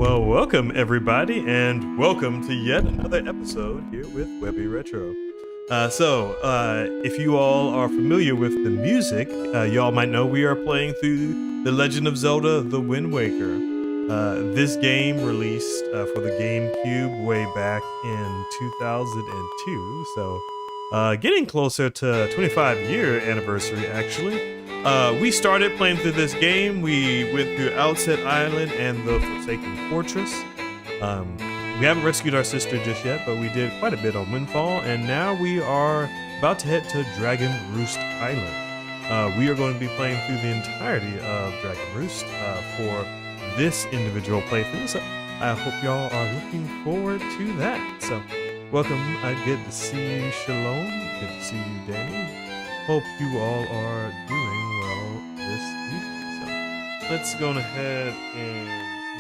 Well, welcome everybody, and welcome to yet another episode here with Webby Retro. If you all are familiar with the music, y'all might know we are playing through The Legend of Zelda: The Wind Waker. This game released for the GameCube way back in 2002, so getting closer to 25-year anniversary actually. We started playing through this game. We went through Outset Island and the Forsaken Fortress. We haven't rescued our sister just yet, but we did quite a bit on Windfall, and now we are about to head to Dragon Roost Island. We are going to be playing through the entirety of Dragon Roost for this individual playthrough, so I hope y'all are looking forward to that. So, welcome. Good to see you, Shalom. Good to see you, Danny. Hope you all are doing well this evening. So let's go ahead and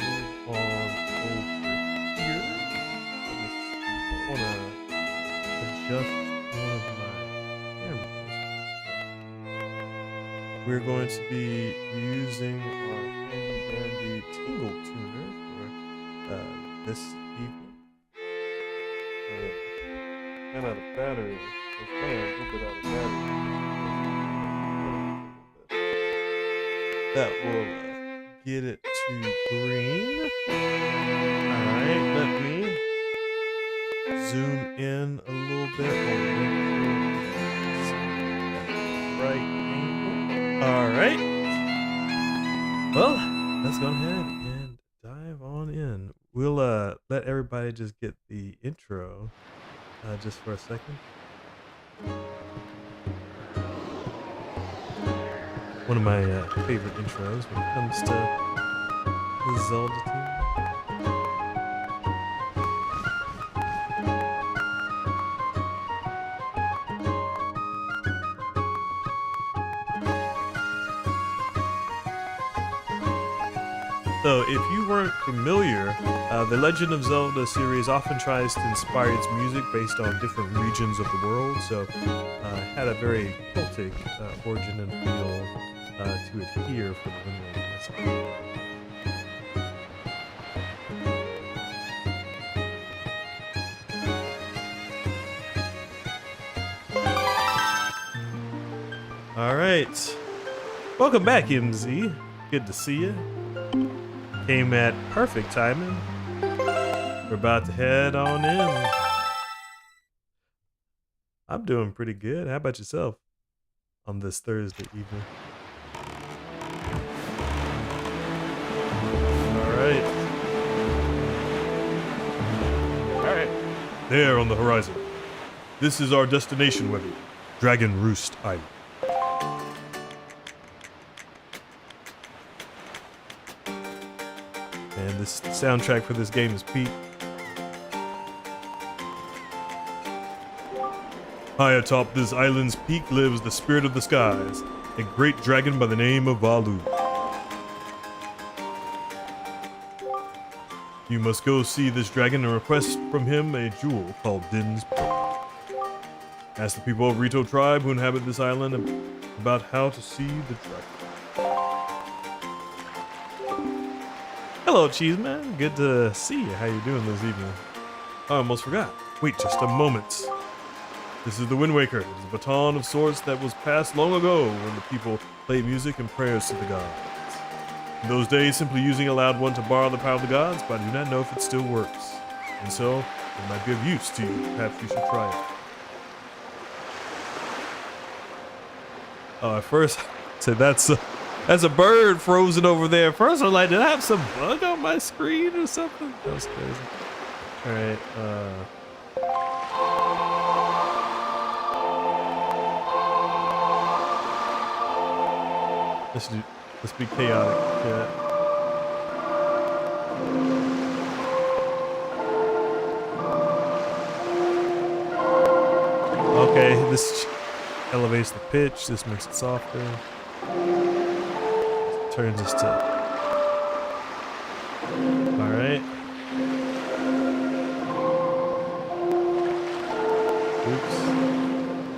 move on over here. Let me see. I want to adjust one of my cameras. We're going to be using our handy dandy tingle tuner for this evening. Ran out of battery. That will get it to green. Alright, let me zoom in a little bit. Right angle. Alright. Well, let's go ahead and dive on in. We'll let everybody just get the intro just for a second. One of my favorite intros when it comes to the Zelda team. So, if you weren't familiar, the Legend of Zelda series often tries to inspire its music based on different regions of the world, so it had a very Celtic origin and feel to adhere for the Wind Waker. Alright, welcome back, MZ. Good to see you. Came at perfect timing. We're about to head on in. I'm doing pretty good. How about yourself on this Thursday evening? Alright. Alright. There on the horizon. This is our destination, Webby. Dragon Roost Island. And this soundtrack for this game is Pete. High atop this island's peak lives the spirit of the skies, a great dragon by the name of Valu. You must go see this dragon and request from him a jewel called Din's Pearl. Ask the people of Rito tribe who inhabit this island about how to see the dragon. Hello, Cheeseman. Good to see you. How you doing this evening? I almost forgot. Wait just a moment. This is the Wind Waker. It is a baton of sorts that was passed long ago when the people played music and prayers to the gods. In those days, simply using a loud one to borrow the power of the gods, but I do not know if it still works. And so, it might be of use to you. Perhaps you should try it. Oh, at first, I said that's a bird frozen over there. At first, I was like, did I have some bug on my screen or something? That was crazy. Alright, let's be chaotic. Yeah. Okay, this elevates the pitch. This makes it softer. Turns us to. Alright. Oops.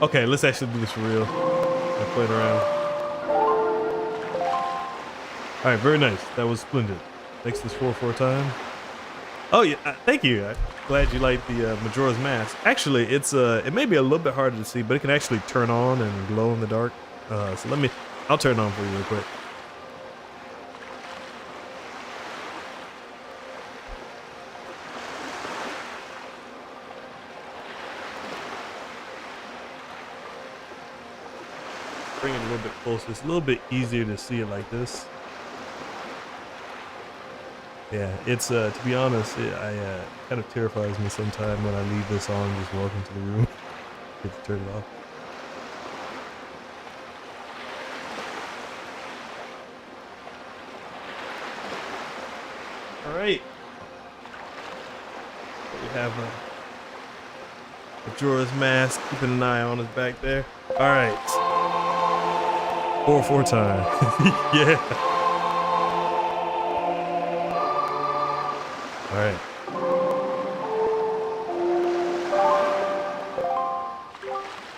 Okay, let's actually do this for real. I played around. Alright, very nice. That was splendid. Makes this 4-4 time. Oh yeah, thank you. I'm glad you like the Majora's Mask. Actually, it may be a little bit harder to see, but it can actually turn on and glow in the dark. So I'll turn it on for you real quick. Bring it a little bit closer. It's a little bit easier to see it like this. Yeah, it's to be honest, I kind of terrifies me sometimes when I leave this on and just walk into the room. Get to turn it off. All right, we have Majora's Mask. Keeping an eye on us back there. All right, 4-4 time. Yeah. All right.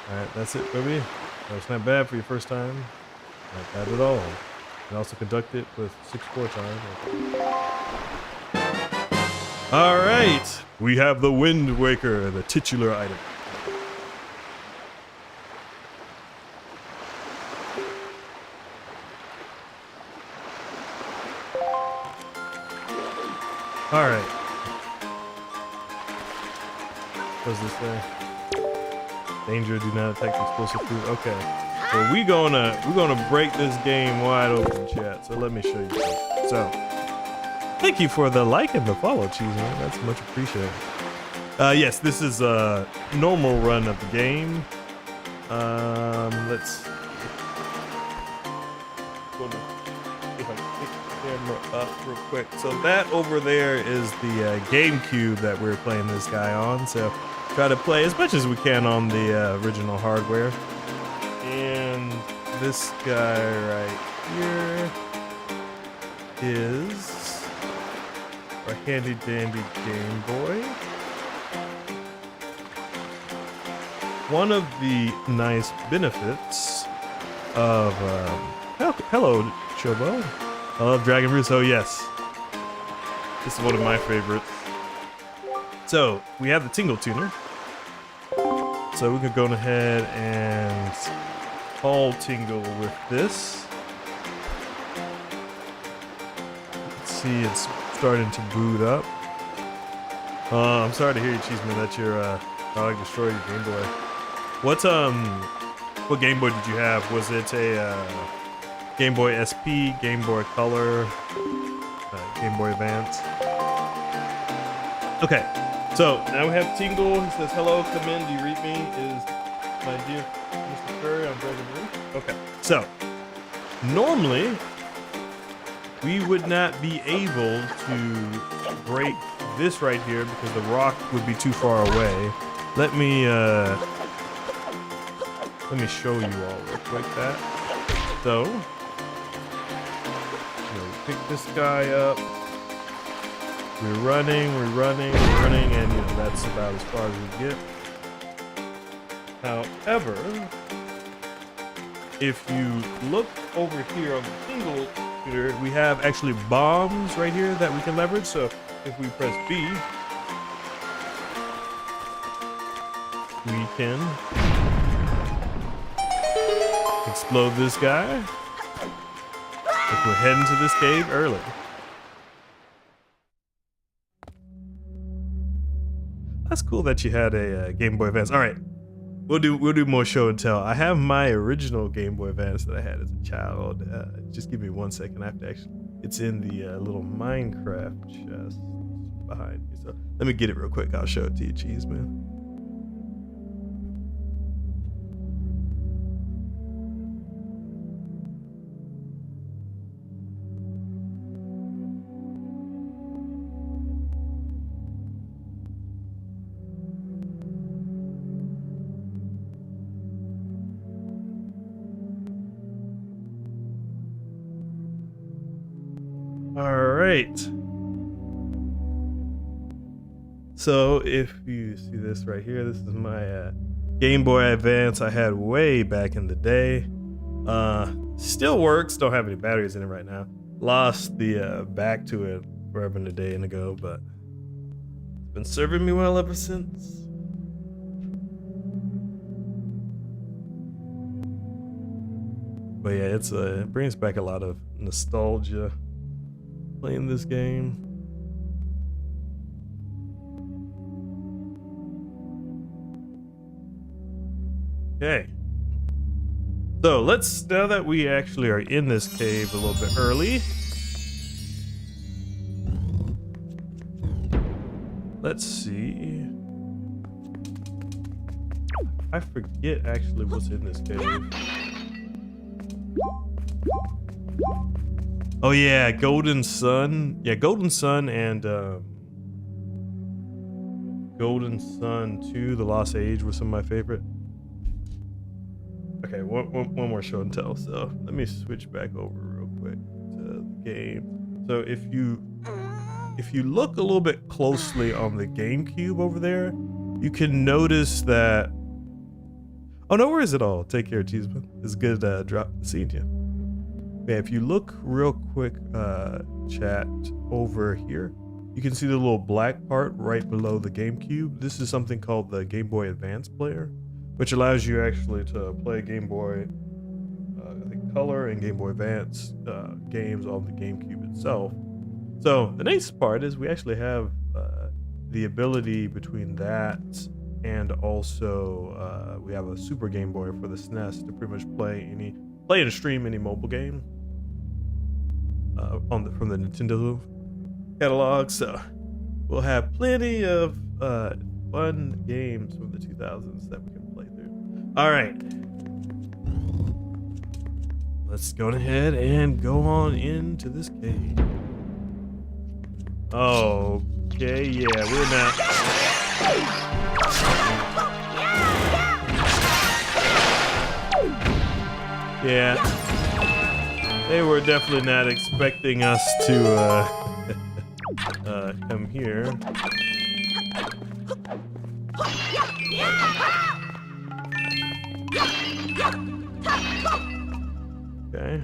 All right, that's it, baby. That's not bad for your first time. Not bad at all. And also conduct it with 6-4 time. All right, we have the Wind Waker, the titular item. All right. What does this say? Danger, do not attack explosive food. Okay. So we're gonna break this game wide open, chat. So let me show you. So thank you for the like and the follow, Cheese Man. That's much appreciated. Yes, this is a normal run of the game. Let's go to if I pick the camera up real quick. So that over there is the GameCube that we're playing this guy on. So try to play as much as we can on the original hardware. And this guy right here is our handy dandy Game Boy. One of the nice benefits of hello Chobo. I love Dragon Roost. Oh yes, this is one of my favorites. So we have the Tingle Tuner. So we could go ahead and call Tingle with this. Let's see, it's starting to boot up. I'm sorry to hear you, Cheeseman, that your dog destroyed your Game Boy. What Game Boy did you have? Was it a Game Boy SP, Game Boy Color, Game Boy Advance? Okay, so now we have Tingle. He says, hello, come in, do you read me? Is my dear Mr. Curry on Dragon Roost? Okay, so normally we would not be able to break this right here because the rock would be too far away. Let me show you all real quick that. So, pick this guy up. We're running, and that's about as far as we get. However, if you look over here on the Tingle Tuner, we have actually bombs right here that we can leverage. So if we press B, we can explode this guy if we're heading to this cave early. That's cool that you had a Game Boy Advance. All right, we'll do more show and tell. I have my original Game Boy Advance that I had as a child. Just give me 1 second. I have to actually. It's in the little Minecraft chest behind me. So let me get it real quick. I'll show it to you, Cheese Man. Alright. So if you see this right here, this is my Game Boy Advance I had way back in the day. Still works, don't have any batteries in it right now. Lost the back to it forever and a day and ago, but Been serving me well ever since. But yeah, it brings back a lot of nostalgia playing this game. Okay. So now that we actually are in this cave a little bit early, let's see. I forget actually what's in this cave. Oh yeah, Golden Sun. Yeah, Golden Sun and Golden Sun 2, The Lost Age were some of my favorite. Okay, one more show and tell. So let me switch back over real quick to the game. So if you look a little bit closely on the GameCube over there, you can notice that. Oh, no worries at all. Take care, Cheeseman. It's good seeing you. Yeah, if you look real quick, chat over here, you can see the little black part right below the GameCube. This is something called the Game Boy Advance player, which allows you actually to play Game Boy I think Color and Game Boy Advance games on the GameCube itself. So the nice part is we actually have the ability between that and also we have a Super Game Boy for the SNES to pretty much play and stream any mobile game from the Nintendo catalog. So we'll have plenty of fun games from the 2000s that we can play through. All right, let's go ahead and go on into this cave. Okay, yeah, we're not. Yeah, they were definitely not expecting us to come here. Okay.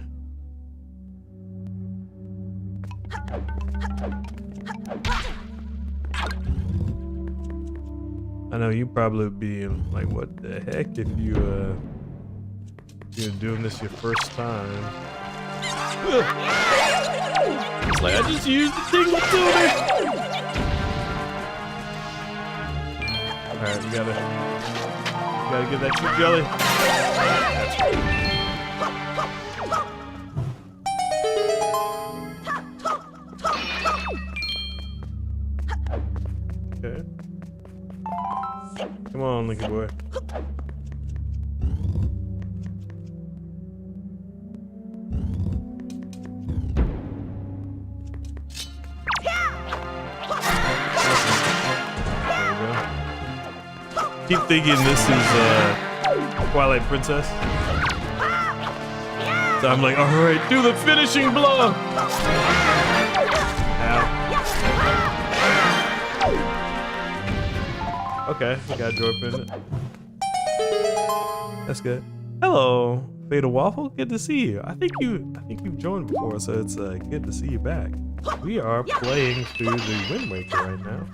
I know you probably be like, what the heck, if you're doing this your first time. It's like I just used the tingle tuner. Alright, we gotta get that true jelly. Okay. Come on, Linky boy. Keep thinking this is Twilight Princess. So I'm like, all right, do the finishing blow. Ow. Okay, we got a door open. That's good. Hello, Fatal Waffle. Good to see you. I think you've joined before, so it's good to see you back. We are playing through the Wind Waker right now.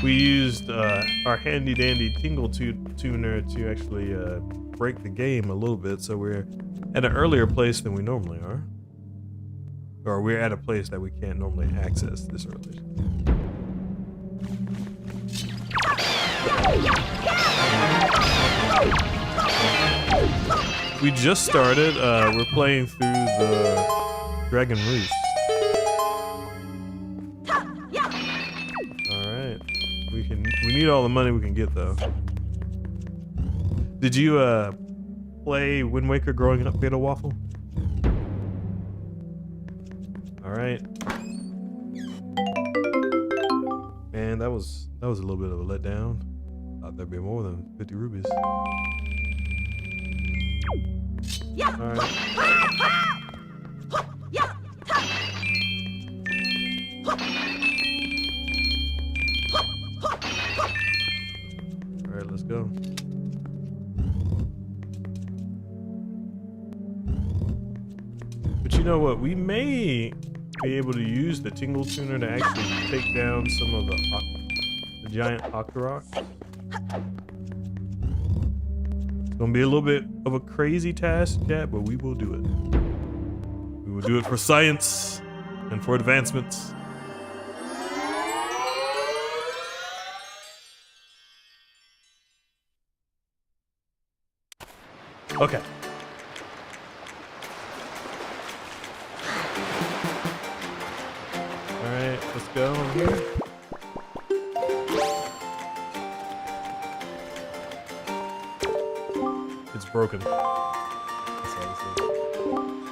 We used our handy dandy tingle tuner to actually break the game a little bit, so we're at an earlier place than we normally are. Or we're at a place that we can't normally access this early. We just started, we're playing through the Dragon Roost. Alright. We need all the money we can get though. Did you play Wind Waker growing up, Fatal Waffle? Alright. Man, that was a little bit of a letdown. Thought there'd be more than 50 rubies. Alright. Alright, let's go. But you know what? We may be able to use the Tingle Tuner to actually take down some of the giant Octoroks. It's gonna be a little bit of a crazy task, chat, but we will do it. We will do it for science and for advancements. Okay. Alright, let's go in here. It's broken.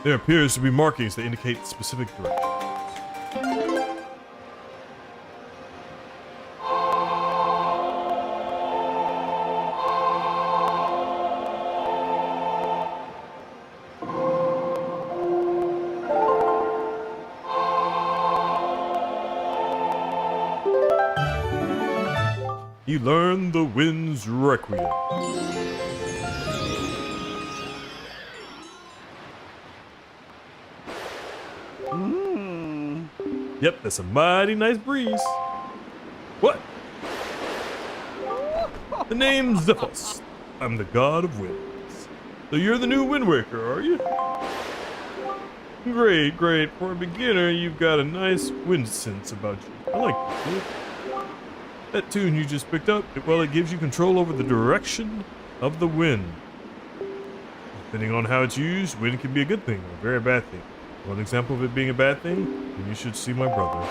There appears to be markings that indicate specific directions. You learn the wind's requiem. Yep, that's a mighty nice breeze. What? The name's Zephos. I'm the god of winds. So you're the new Wind Waker, are you? Great, great. For a beginner, you've got a nice wind sense about you. I like that. That tune you just picked up, well, it gives you control over the direction of the wind. Depending on how it's used, wind can be a good thing or a very bad thing. One example of it being a bad thing, then you should see my brother.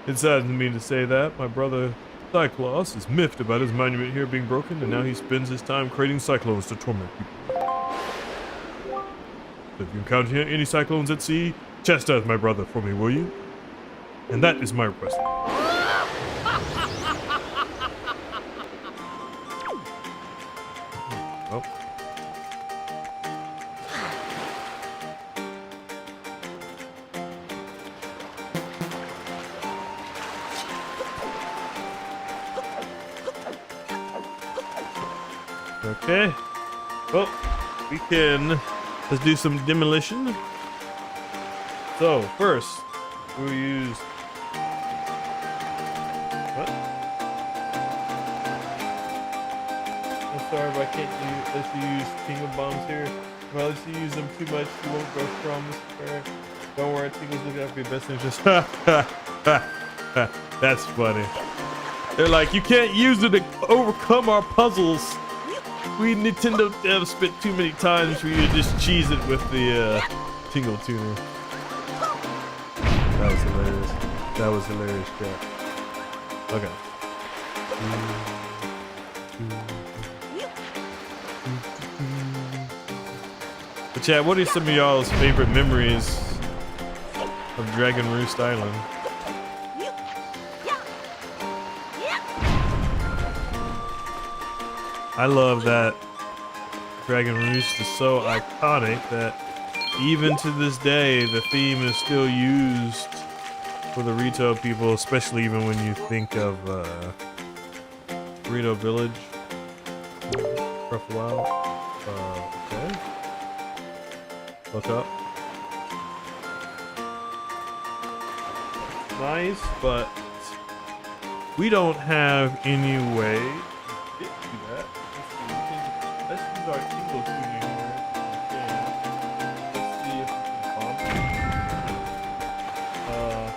It saddens me to say that. My brother, Cyclops, is miffed about his monument here being broken, and now he spends his time creating cyclones to torment people. So if you encounter any cyclones at sea, chastise my brother for me, will you? And that is my request. Oh. Okay. Well, we can. Let's do some demolition. So first, we'll use. What? I'm sorry, but I can't let you use Tingle Bombs here. If I let you use them too much, you won't grow strong, Mr. Bear. Don't worry, Tingle's looking out for your best interest. That's funny. They're like, you can't use it to overcome our puzzles. We Nintendo devs spent too many times for you to just cheese it with the Tingle Tuner. That was hilarious. That was hilarious, chat. Okay. But chat, what are some of y'all's favorite memories of Dragon Roost Island? I love that Dragon Roost is so iconic that even to this day, the theme is still used for the retail people, especially even when you think of Burrito Village. Rough Wild. Okay. Look up. Nice, but we don't have any way to get to that. Let's use our Tingle Tuner here. Okay. Let's see if we can bomb.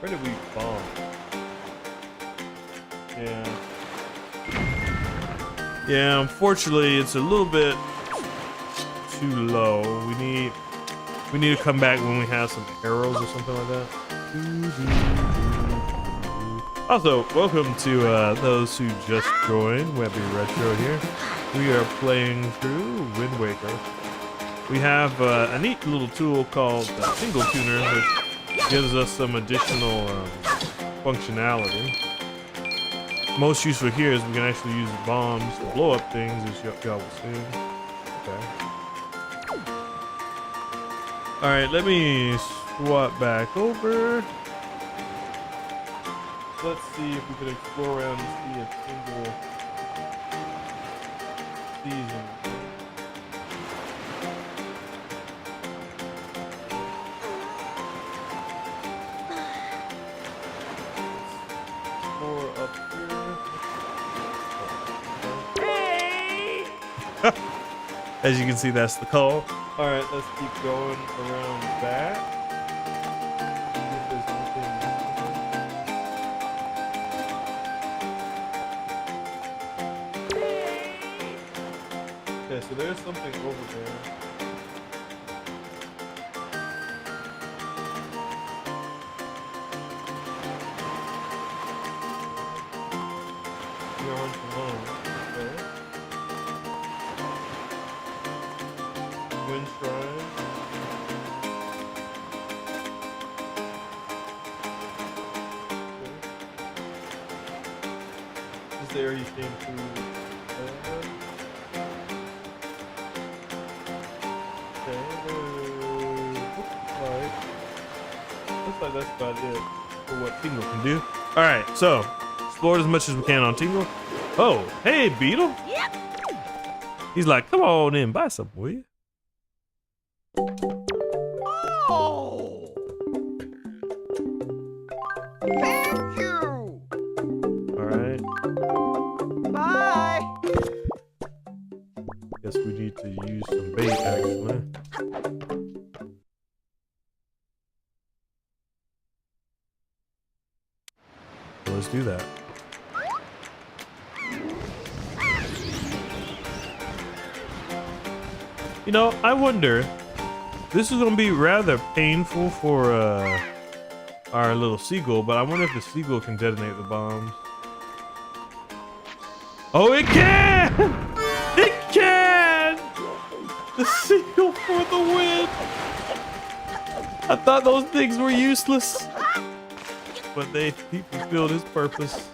Where did we bomb? Yeah. Yeah, unfortunately, it's a little bit too low. We need to come back when we have some arrows or something like that. Also, welcome to those who just joined. Webby Retro here. We are playing through Wind Waker. We have a neat little tool called Tingle Tuner, which gives us some additional functionality. Most useful here is we can actually use bombs to blow up things, as y'all will see. Okay. Alright, let me swap back over. Let's see if we could explore around and see a single season. As you can see, that's the call. All right, let's keep going around back. See if there's anything. Okay, so there's something over there. We aren't alone. Okay. Wind shrine. Okay. This area you came through. Okay. Looks like that's about it for what Tingle can do. All right, so explore as much as we can on Tingle. Oh, hey, Beetle. Yep. He's like, come on in, buy something, will you? Oh! Thank you! All right. Bye! Guess we need to use some bait, actually. So let's do that. You know, I wonder, this is gonna be rather painful for our little seagull, but I wonder if the seagull can detonate the bombs. Oh, it can! It can! The seagull for the win! I thought those things were useless, but he fulfilled his purpose.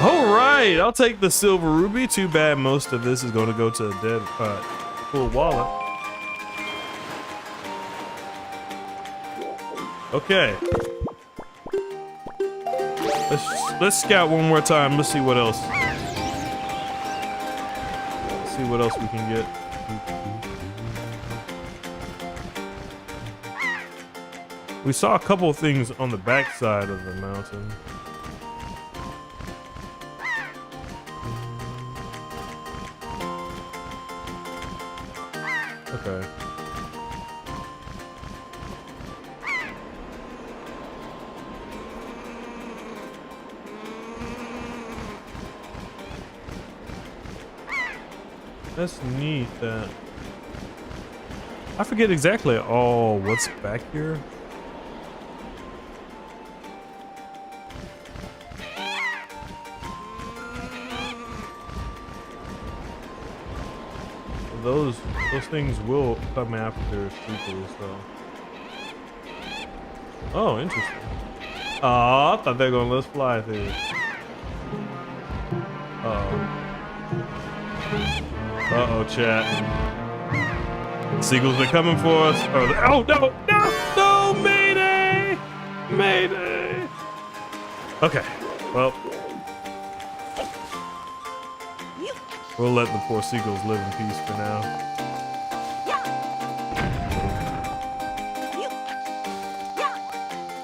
All right, I'll take the silver ruby. Too bad most of this is going to go to a dead full wallet. Okay. Let's scout one more time. Let's see what else. Let's see what else we can get. We saw a couple of things on the backside of the mountain. Okay. That's neat that I forget exactly what's back here. Those things will come after people, so. Oh, interesting. Oh, I thought they were gonna let us fly through. Uh-oh, chat. Seagulls are coming for us. Oh, no, mayday! Mayday! Okay, well. We'll let the poor seagulls live in peace for now.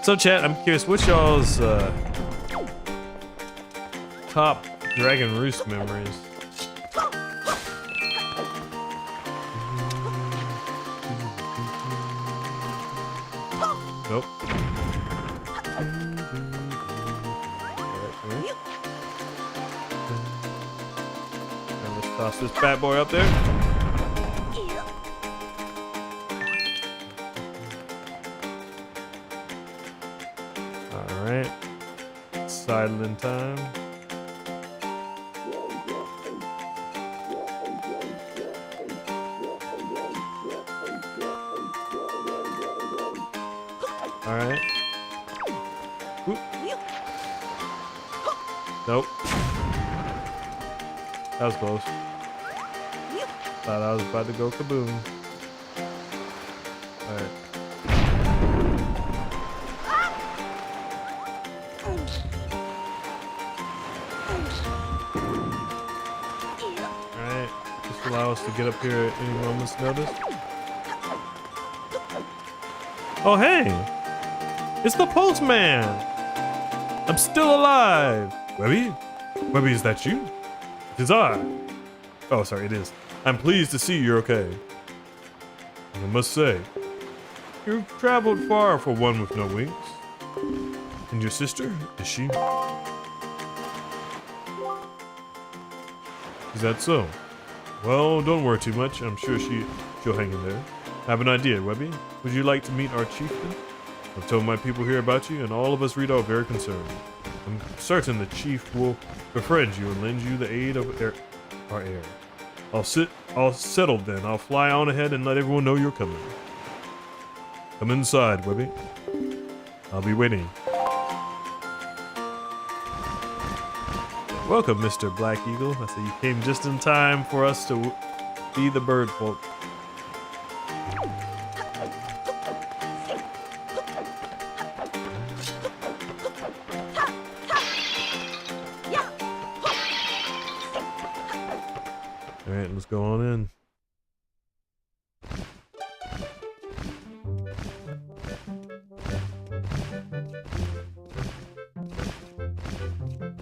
So chat, I'm curious, what's y'all's top Dragon Roost memories? Nope. Toss this bad boy up there. All right. Silent time. All right. Oop. Nope. That was close. Thought I was about to go kaboom. Alright. Alright. Just allow us to get up here at any moment's notice. Oh, hey! It's the postman! I'm still alive! Webby? Webby, is that you? 'Tis I. Oh, sorry, it is. I'm pleased to see you're okay. And I must say, you've traveled far for one with no wings. And your sister, is she? Is that so? Well, don't worry too much. I'm sure she'll hang in there. I have an idea, Webby. Would you like to meet our chieftain? I've told my people here about you, and all of us Rito are very concerned. I'm certain the chief will befriend you and lend you the aid of our heir. I'll settle then. I'll fly on ahead and let everyone know you're coming. Come inside, Webby. I'll be waiting. Welcome, Mr. Black Eagle. I say you came just in time for us to be the bird folk. Alright, let's go on in.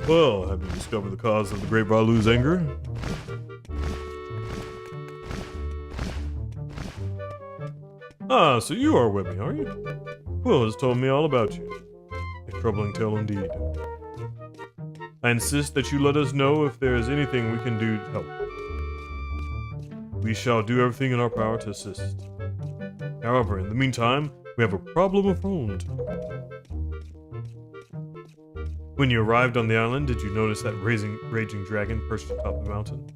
Well, have you discovered the cause of the Great Valu's anger? Ah, so you are Webby, are you? Will has told me all about you. A troubling tale indeed. I insist that you let us know if there is anything we can do to help. We shall do everything in our power to assist. However, in the meantime, we have a problem of our own. When you arrived on the island, did you notice that raging dragon perched atop the mountain?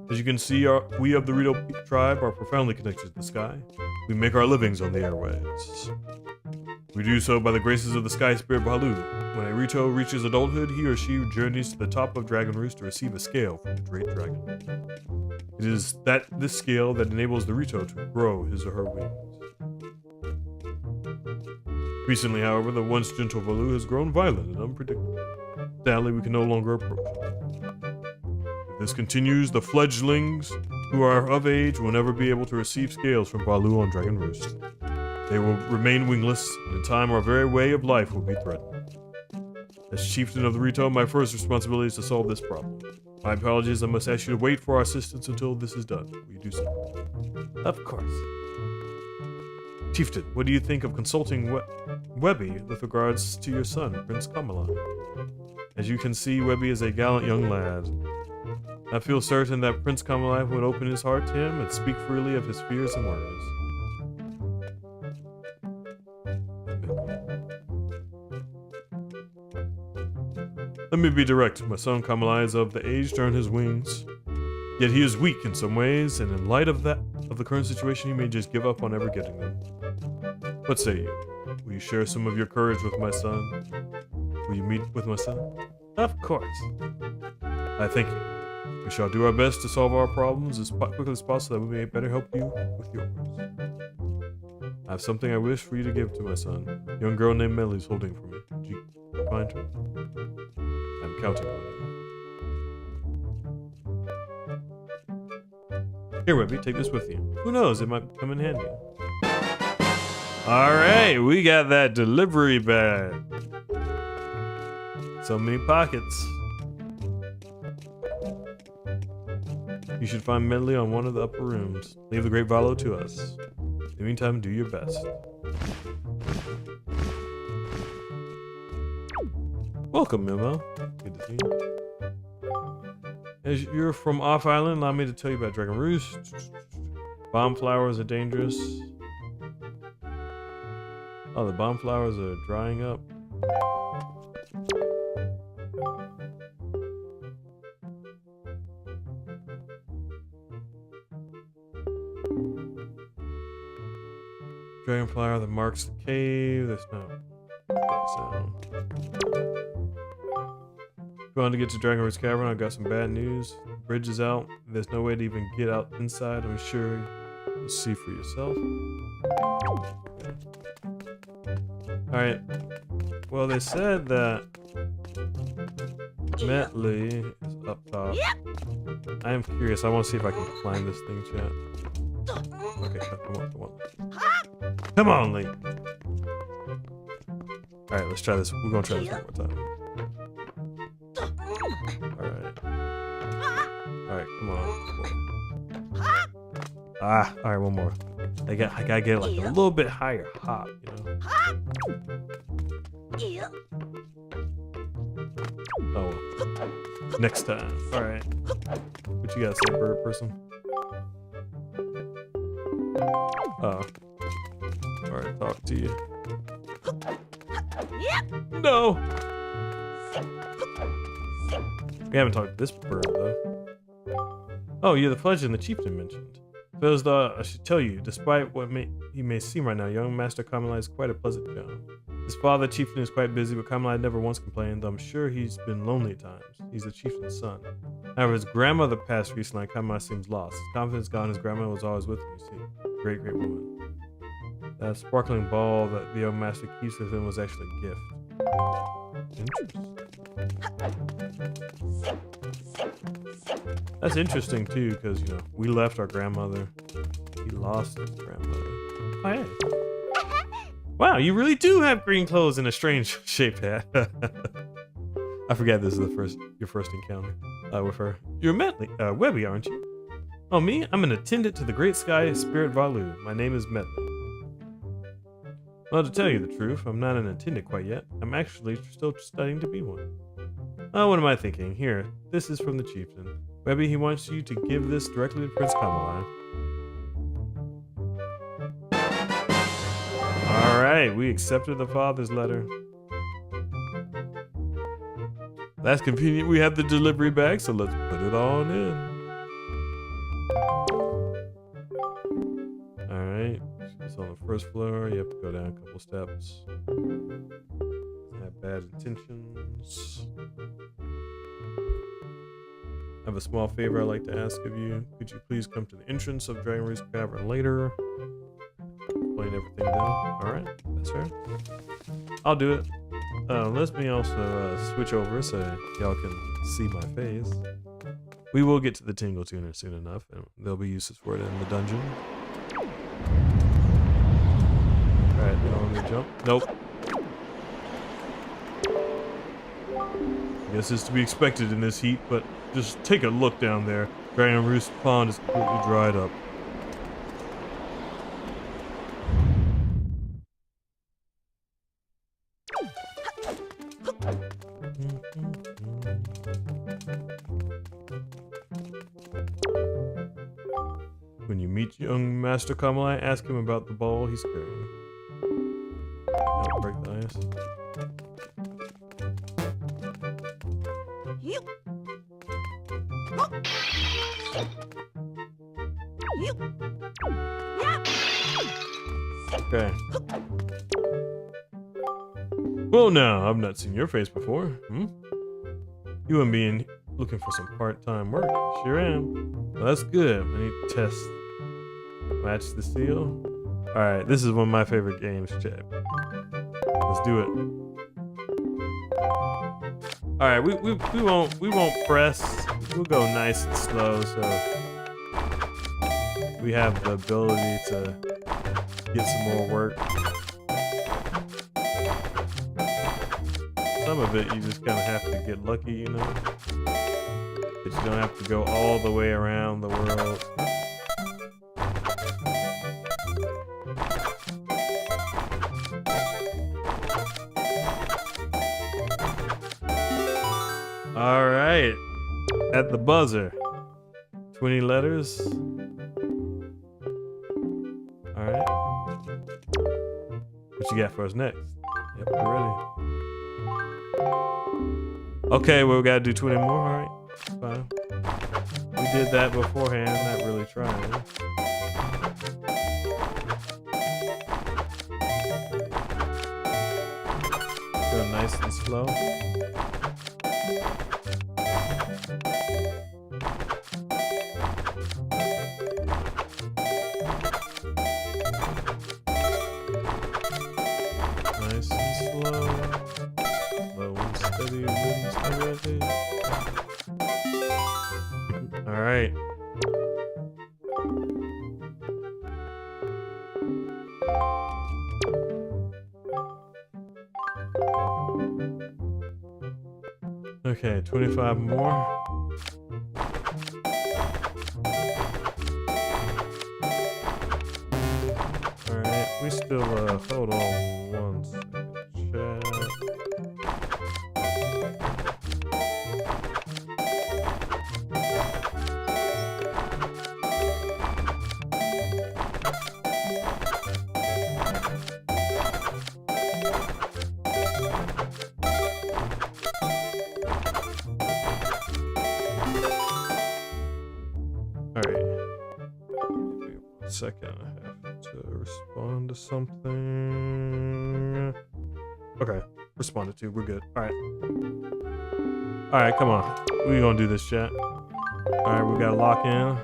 As you can see, we of the Rito tribe are profoundly connected to the sky. We make our livings on the airways. We do so by the graces of the sky spirit Balu. When a Rito reaches adulthood, he or she journeys to the top of Dragon Roost to receive a scale from the great dragon. It is this scale that enables the Rito to grow his or her wings. Recently, however, the once gentle Valu has grown violent and unpredictable. Sadly, we can no longer approach it. If this continues, the fledglings who are of age will never be able to receive scales from Valu on Dragon Roost. They will remain wingless, and in time our very way of life will be threatened. As chieftain of the Rito, my first responsibility is to solve this problem. My apologies, I must ask you to wait for our assistance until this is done. Will you do so? Of course. Chieftain, what do you think of consulting Webby with regards to your son, Prince Kamala? As you can see, Webby is a gallant young lad. I feel certain that Prince Kamala would open his heart to him and speak freely of his fears and worries. Let me be direct. My son Kamala is of the age to earn his wings. Yet he is weak in some ways, and in light of the current situation, he may just give up on ever getting them. What say you? Will you share some of your courage with my son? Will you meet with my son? Of course. I thank you. We shall do our best to solve our problems as quickly as possible so that we may better help you with yours. I have something I wish for you to give to my son. A young girl named Melly is holding for me. Would you find her? I'm counting on you. Here, Webby, take this with you. Who knows, it might come in handy. Alright, we got that delivery bag. So many pockets. You should find Medley on one of the upper rooms. Leave the Great Valo to us. In the meantime, do your best. Welcome, Mimo. Good to see you. As you're from Off Island, allow me to tell you about Dragon Roost. Bomb flowers are dangerous. Oh, the bomb flowers are drying up. Dragonflower that marks the cave. There's no sound. Going to get to Dragon Roost Cavern. I've got some bad news. Bridge is out. There's no way to even get out inside. I'm sure you'll see for yourself. Alright. Well, they said that Metley is up top. I am curious. I want to see if I can climb this thing, chat. Okay, come on. Come on, Lee. Alright, let's try this. We're gonna try this one more time. Alright. Come on. Ah, all right, one more. I gotta get like a little bit higher hop, you know. Oh, well. Next time. All right. What you gotta say, bird person? Oh. All right, talk to you. No. We haven't talked to this bird though. Oh, you're the fledgling the chieftain mentioned. Feels though I should tell you, despite what he may seem right now, young Master Kamala is quite a pleasant young. His father, chieftain, is quite busy, but Kamala never once complained, though I'm sure he's been lonely at times. He's the chieftain's son. However, his grandmother passed recently, and Kamala seems lost. His confidence gone, his grandmother was always with him, you see. Great, great woman. That sparkling ball that the young master keeps with him was actually a gift. Interesting. That's interesting too, because you know we left our grandmother. He lost his grandmother. Oh, hey. Wow, you really do have green clothes and a strange shaped hat. I forgot this is your first encounter with her. You're Webby, aren't you? Oh, me? I'm an attendant to the Great Sky Spirit Valu. My name is Medley. Well, to tell you the truth, I'm not an attendant quite yet. I'm actually still studying to be one. Oh, what am I thinking? Here, this is from the chieftain. Webby, he wants you to give this directly to Prince Kamala. Alright, we accepted the father's letter. That's convenient. We have the delivery bag, so let's put it on in. Alright, it's on the first floor. You have to go down a couple steps. Have bad intentions. I have a small favor I'd like to ask of you. Could you please come to the entrance of Dragon Roost Cavern later? Explain everything down. Alright, that's fair. I'll do it. Let me also switch over so y'all can see my face. We will get to the Tingle Tuner soon enough, and there'll be uses for it in the dungeon. Alright, you want me to jump? Nope. I guess it's to be expected in this heat, but just take a look down there. Dragon Roost Pond is completely dried up. When you meet young Master Kamala, ask him about the ball he's carrying. Don't break the ice. Okay. Well, now, I've not seen your face before. You and me looking for some part-time work. Sure am. Well, that's good. I need to test. Match the seal. Alright, this is one of my favorite games, Chad. Let's do it. Alright, we won't press. We'll go nice and slow so we have the ability to get some more work. Some of it you just kind of have to get lucky, you know? But you don't have to go all the way around the world. Alright. At the buzzer. 20 letters. Alright. What you got for us next? Yep, we're ready. Okay, well, we gotta do 20 more. Alright. Fine. We did that beforehand, not really trying. Go nice and slow. Nice and slow. Slow and steady wins the race. Alright. Okay, 25 more. still, hold on one second, chat. Second, I have to respond to something. Okay, responded to. We're good. All right, come on. We gonna do this, chat. All right, we gotta lock in.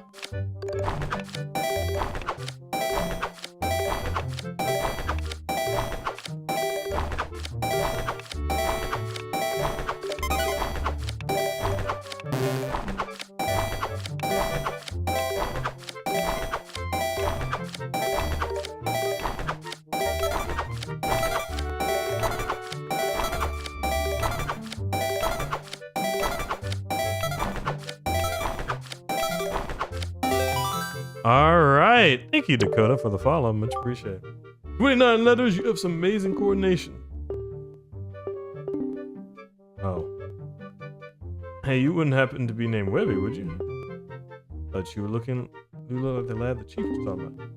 All right. Thank you, Dakota, for the follow. Much appreciated. 29 letters. You have some amazing coordination. Oh. Hey, you wouldn't happen to be named Webby, would you? But you look like the lad the chief was talking about.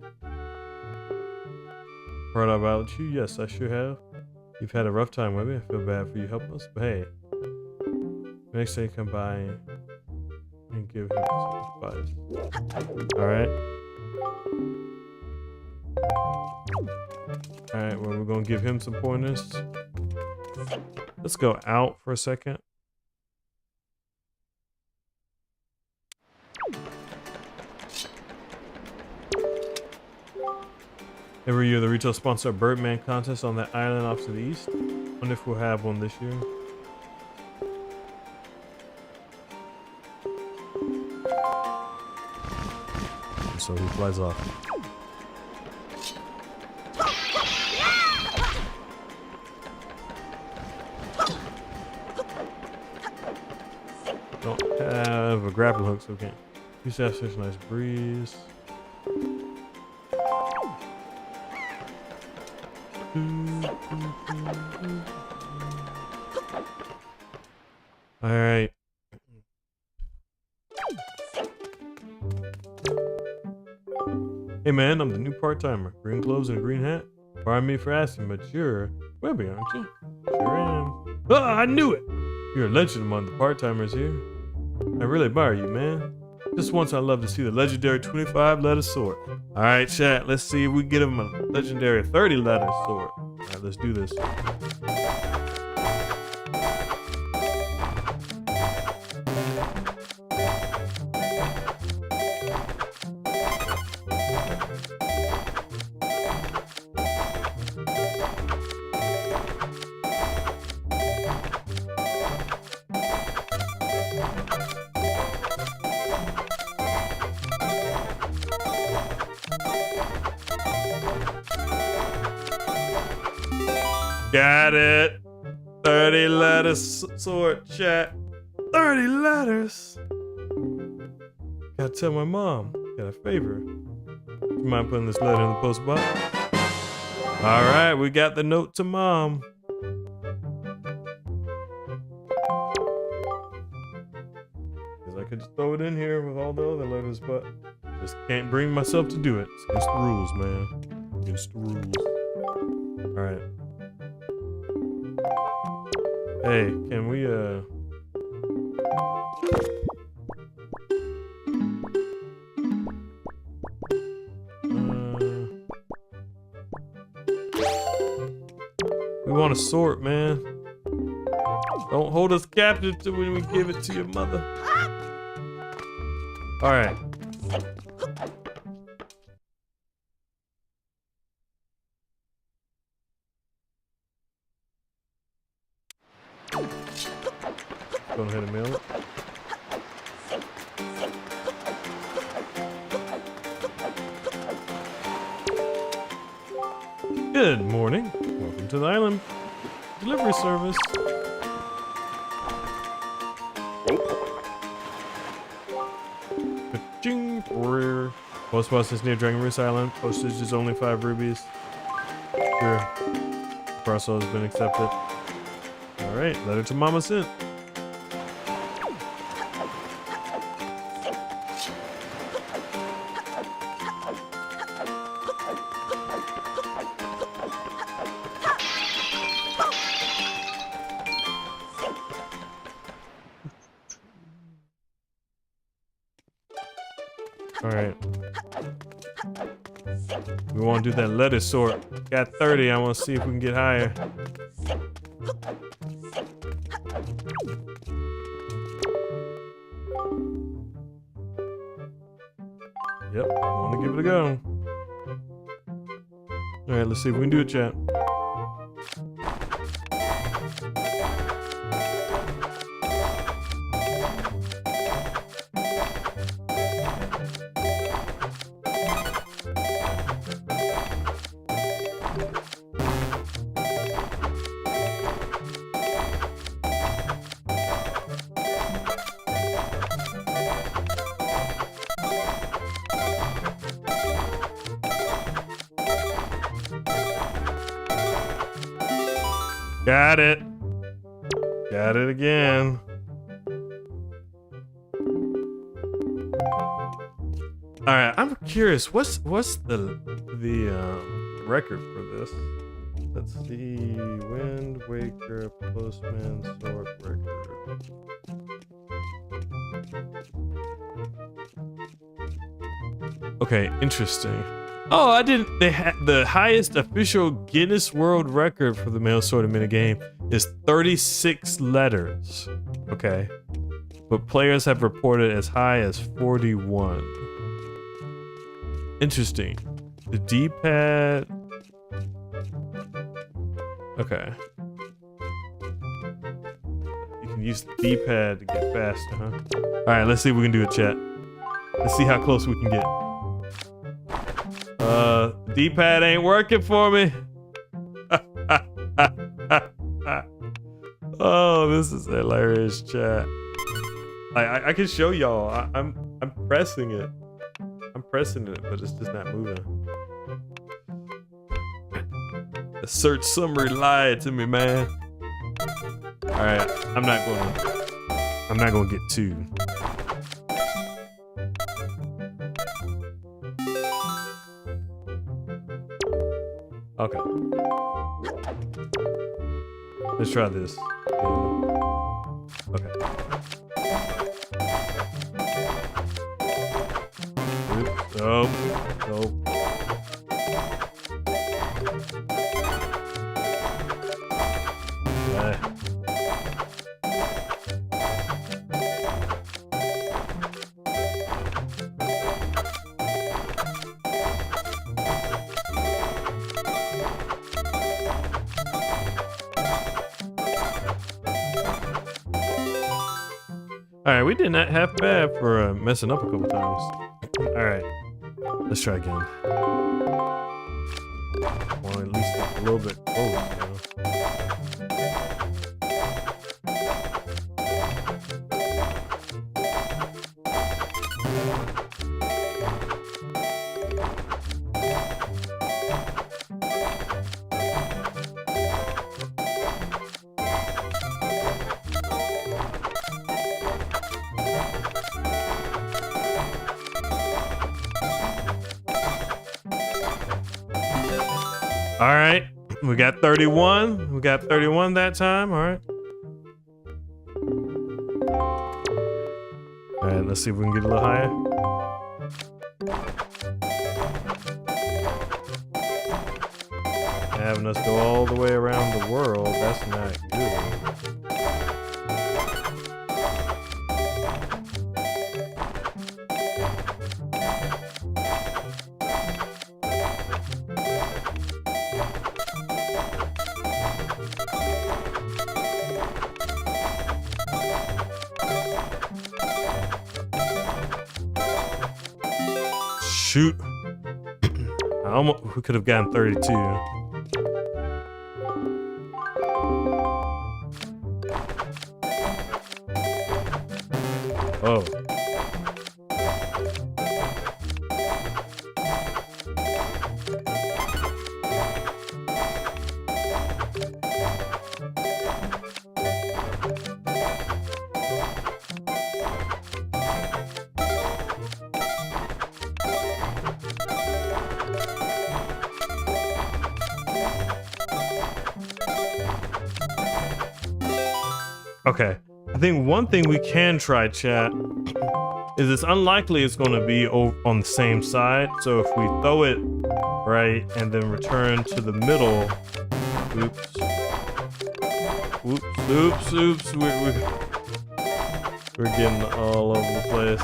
Heard about you? Yes, I sure have. You've had a rough time, Webby. I feel bad for you. Help us. But hey, next day come by and give him some advice. Alright. Alright, well, we're gonna give him some pointers. Let's go out for a second. Every year, the retail sponsor a Birdman contest on that island off to the east. Wonder if we'll have one this year. So he flies off. Don't have a grappling hook, so we can't. Used to have such a nice breeze. All right. Hey man, I'm the new part-timer. Green clothes and a green hat. Pardon me for asking, but you're Webby, aren't you? Sure am. Ah, I knew it! You're a legend among the part-timers here. I really admire you, man. Just once I'd love to see the legendary 25-letter sword. Alright, chat, let's see if we can get him a legendary 30-letter sword. Alright, let's do this. Got it. 30 letters sword, chat. 30 letters. Gotta tell my mom. Got a favor. You mind putting this letter in the post box? All right, we got the note to mom. Cause I could just throw it in here with all the other letters, but just can't bring myself to do it. It's against the rules, man. Against the rules. All right. Hey, can we, we want to sort, man. Don't hold us captive till when we give it to your mother. All right. Go ahead and mail it. Good morning. Welcome to the island delivery service. Ka-ching, rare. Post office near Dragon Roost Island. Postage is only 5 rubies. after parcel has been accepted. All right, letter to Mama sent. All right. We want to do that letter sort. Got 30. I want to see if we can get higher. Yep, I want to give it a go. All right, let's see if we can do it, chat. Got it. Got it again. All right, I'm curious. What's the record for this? Let's see. Wind Waker Postman Sort record. Okay, interesting. Oh, I didn't. They had the highest official Guinness World Record for the mail sorter minigame is 36 letters. Okay, but players have reported as high as 41. Interesting. The D-pad. Okay. You can use the D-pad to get faster, huh? All right, let's see if we can do it, chat. Let's see how close we can get. D-pad ain't working for me. Oh, this is hilarious, chat. I can show y'all. I'm pressing it. I'm pressing it, but it's just not moving. The search summary lied to me, man. All right, I'm not gonna get two. Okay. Let's try this. Okay. Oops. Oh. Oh. Alright, we did not half bad for messing up a couple times. Alright, let's try again. I want to at least get a little bit close, you know? All right, we got 31. We got 31 that time. All right. All right, let's see if we can get a little higher. Having us go all the way around the world, that's not good. Shoot. We could have gotten 32. Oh. Okay. I think one thing we can try, chat, is it's unlikely it's going to be on the same side. So if we throw it right and then return to the middle, oops, oops, oops, oops, we're getting all over the place.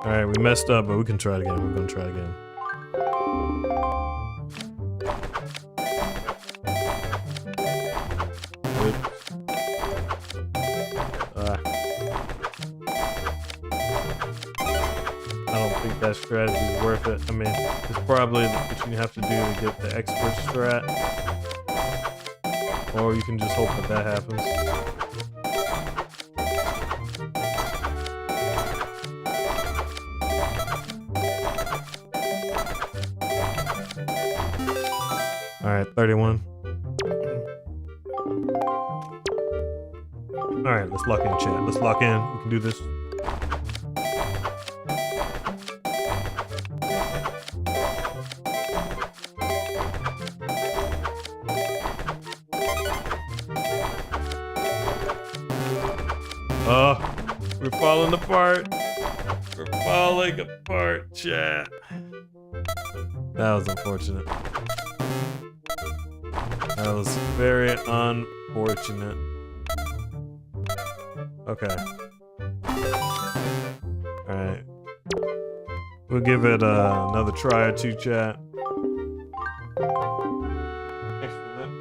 Alright, we messed up, but we can try it again. We're gonna try it again. I don't think that strategy is worth it. I mean, it's probably what you have to do to get the expert strat. Or you can just hope that that happens. Alright, 31. Alright, let's lock in, chat. Let's lock in. We can do this. Oh, we're falling apart. We're falling apart, chat. That was unfortunate. That was very unfortunate. Okay. Alright. We'll give it another try or two, chat. Actually, let me,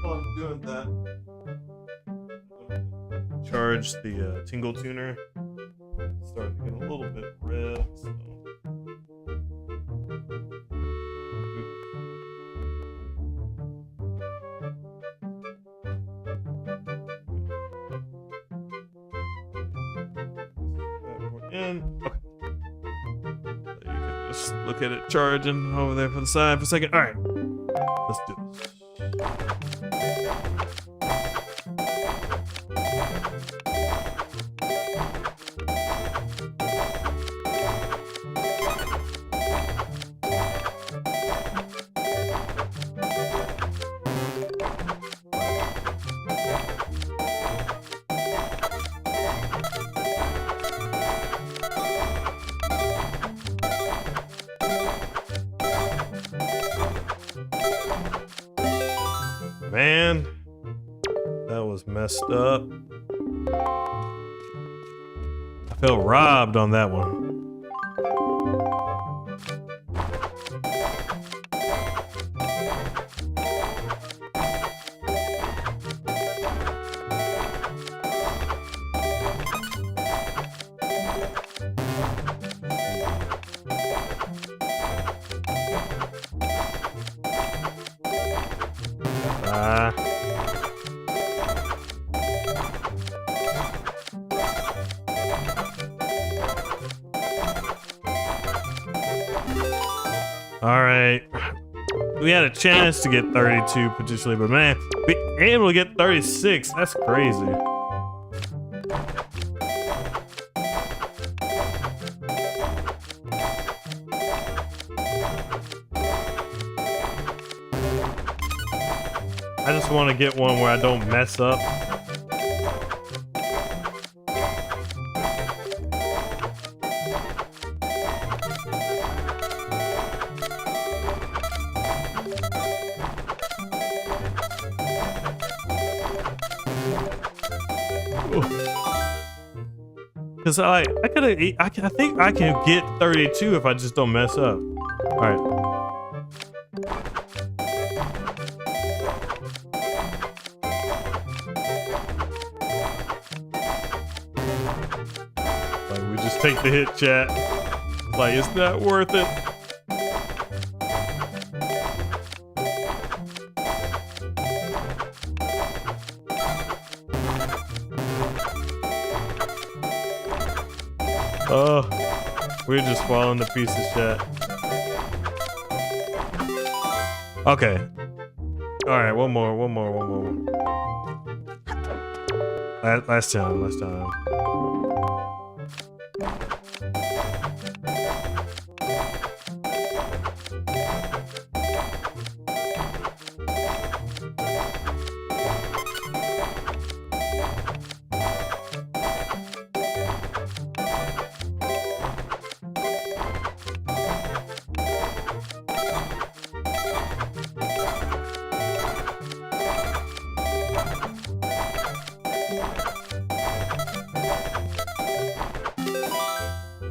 while I'm doing that, charge the tingle tuner. It's starting to get a little bit red, so. Okay. So you can just look at it charging over there for the side for a second. Alright. Let's do this. Man, that was messed up. I felt robbed on that one. Alright. We had a chance to get 32 potentially, but man, we were able to get 36. That's crazy. I just want to get one where I don't mess up. Cause I think I can get 32 if I just don't mess up. All right. Like we just take the hit, chat. Like it's not worth it. We're just falling to pieces, chat. Okay. Alright, one more. Last time.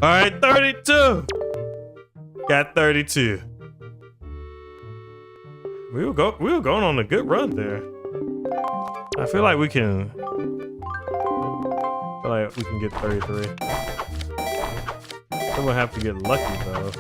All right, 32. Got 32. We were going on a good run there. I feel like we can get 33. Then we'll have to get lucky though.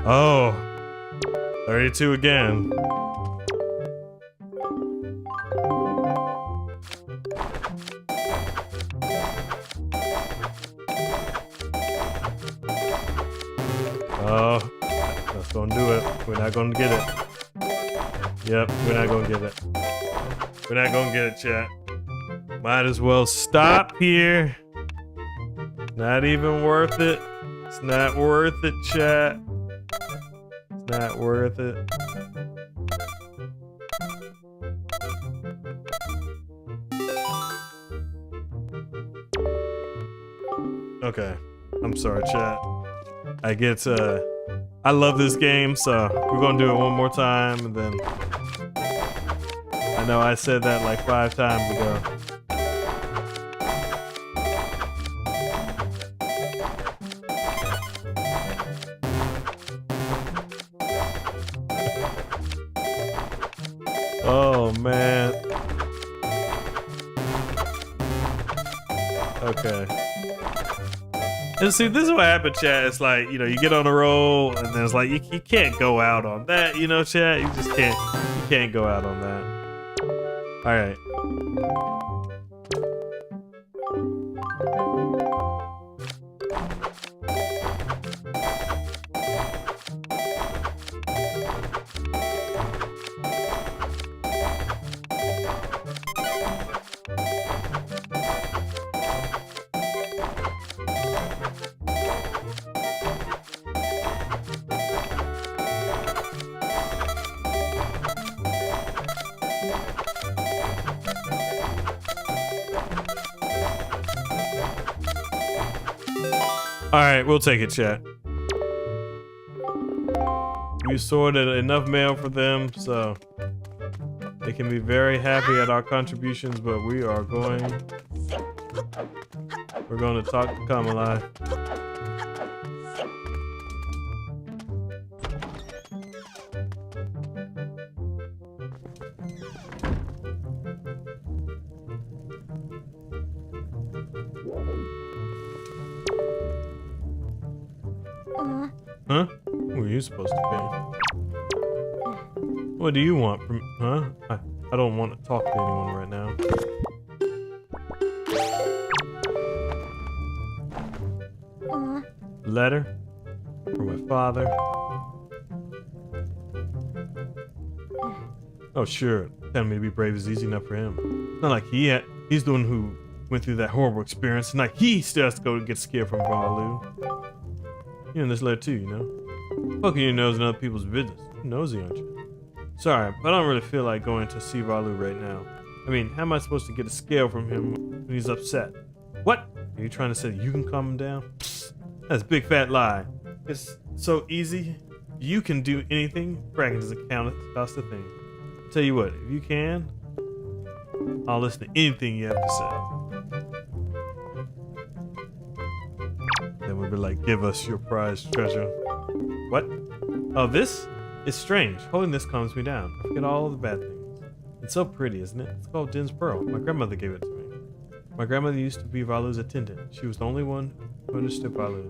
Oh, 32 again. Oh, that's gonna do it. We're not gonna get it. Yep, we're not gonna get it. We're not gonna get it, chat. Might as well stop here. Not even worth it. It's not worth it, chat. Not worth it. Okay. I'm sorry, chat. I love this game, so we're gonna do it one more time, and then I know I said that like 5 times ago. Oh man. Okay. And see, this is what happened, chat. It's like, you know, you get on a roll and then it's like you can't go out on that, you know, chat. You just can't go out on that. All right. All right, we'll take it, chat. We sorted enough mail for them, so they can be very happy at our contributions, but we're going to talk to Kamala. Huh? Who are you supposed to be? What do you want from, huh? I don't want to talk to anyone right now. Letter from my father. Oh sure, telling me to be brave is easy enough for him. It's not like he's the one who went through that horrible experience. It's not like he still has to go get scared from Valu. You're in this letter too, you know? Poking your nose in other people's business. You're nosy, aren't you? Sorry, but I don't really feel like going to see Valu right now. I mean, how am I supposed to get a scale from him when he's upset? What? Are you trying to say you can calm him down? Psst, that's a big fat lie. It's so easy. You can do anything. Bragging doesn't cost a thing. Tell you what, if you can, I'll listen to anything you have to say. Then we'll be like, give us your prized treasure. What? Oh, this? It's strange. Holding this calms me down. I forget all of the bad things. It's so pretty, isn't it? It's called Din's Pearl. My grandmother gave it to me. My grandmother used to be Valu's attendant. She was the only one who understood Valu.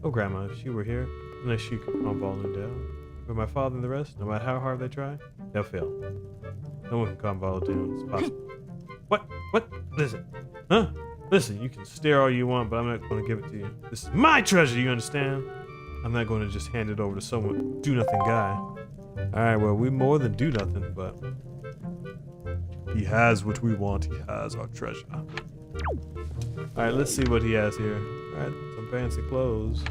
Oh, Grandma, if she were here, unless she could calm Valu down. But my father and the rest, no matter how hard they try, they'll fail. No one can calm Valu down. It's possible. What? What? Listen. Huh? Listen, you can stare all you want, but I'm not going to give it to you. This is my treasure, you understand? I'm not going to just hand it over to someone do-nothing guy. Alright, well, we more than do-nothing, but... he has what we want. He has our treasure. Alright, let's see what he has here. Alright, some fancy clothes.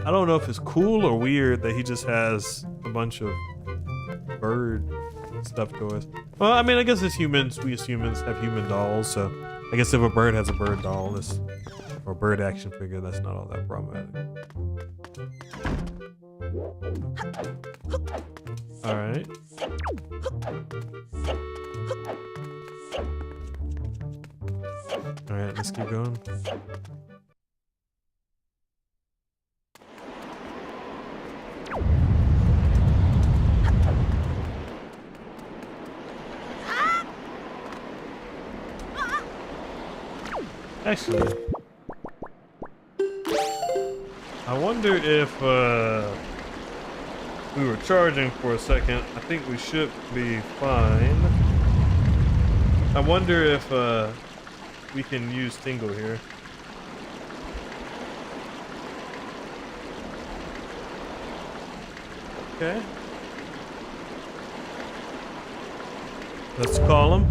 I don't know if it's cool or weird that he just has a bunch of bird stuffed toys. Well, I mean, I guess as humans, we as humans have human dolls, so I guess if a bird has a bird doll, or a bird action figure, that's not all that problematic. Alright. Alright, let's keep going. Actually, I wonder if we were charging for a second. I think we should be fine. I wonder if we can use Tingle here. Okay. Let's call him.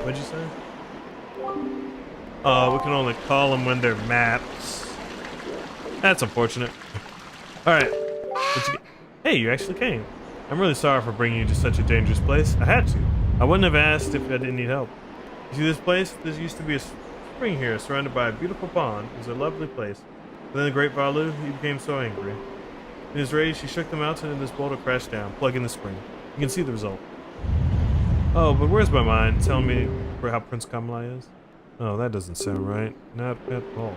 What'd you say? We can only call them when they're maps. That's unfortunate. Alright. Hey, you actually came. I'm really sorry for bringing you to such a dangerous place. I had to. I wouldn't have asked if I didn't need help. You see this place? This used to be a spring here, surrounded by a beautiful pond. It was a lovely place. But then the great Valu, he became so angry. In his rage, he shook the mountain and this boulder crashed down, plugging the spring. You can see the result. Oh, but where's my mind? Telling me how Prince Kamalai is? Oh, that doesn't sound right. Not at all.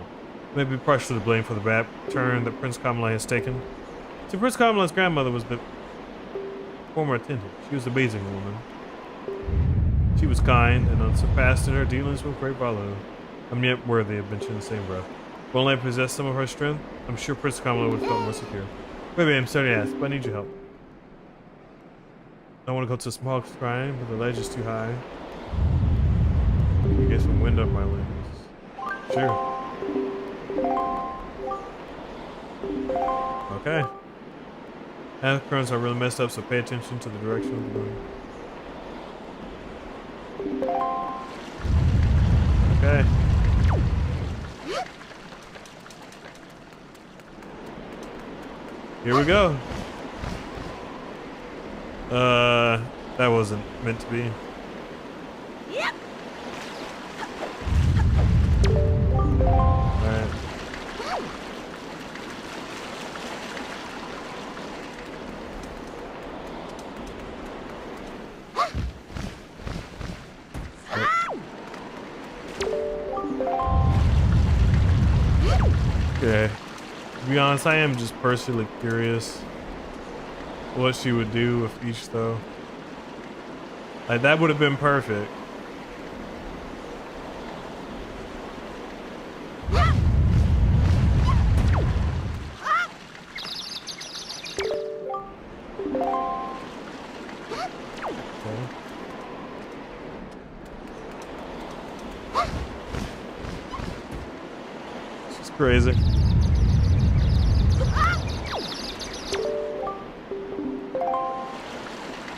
Maybe partially to blame for the bad turn that Prince Kamalai has taken. See, Prince Kamalai's grandmother was the former attendant. She was an amazing woman. She was kind and unsurpassed in her dealings with Great Valu. I'm yet worthy of mentioning the same breath. If only I possessed some of her strength, I'm sure Prince Kamalai would have felt more secure. Wait, I'm sorry to ask, but I need your help. I want to go to a small shrine, but the ledge is too high. You get some wind up my wings. Sure. Okay. Path currents are really messed up, so pay attention to the direction of the wind. Okay. Here we go. That wasn't meant to be. Yep. Alright. Okay. To be honest, I am just personally curious what she would do with each though. Like that would have been perfect. Okay. This is crazy.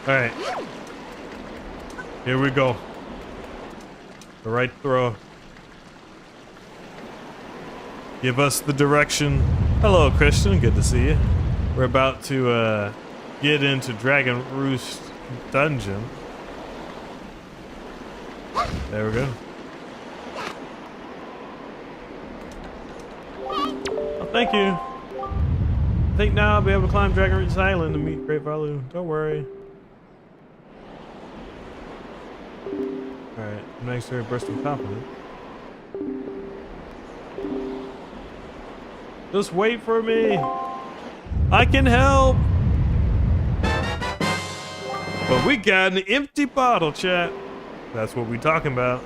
Alright. Here we go. The right throw. Give us the direction. Hello, Christian. Good to see you. We're about to get into Dragon Roost Dungeon. There we go. Oh, thank you. I think now I'll be able to climb Dragon Roost Island and meet Great Valu. Don't worry. Alright, I'm not sure bursting confident. Just wait for me. I can help. But we got an empty bottle, chat. That's what we talking about.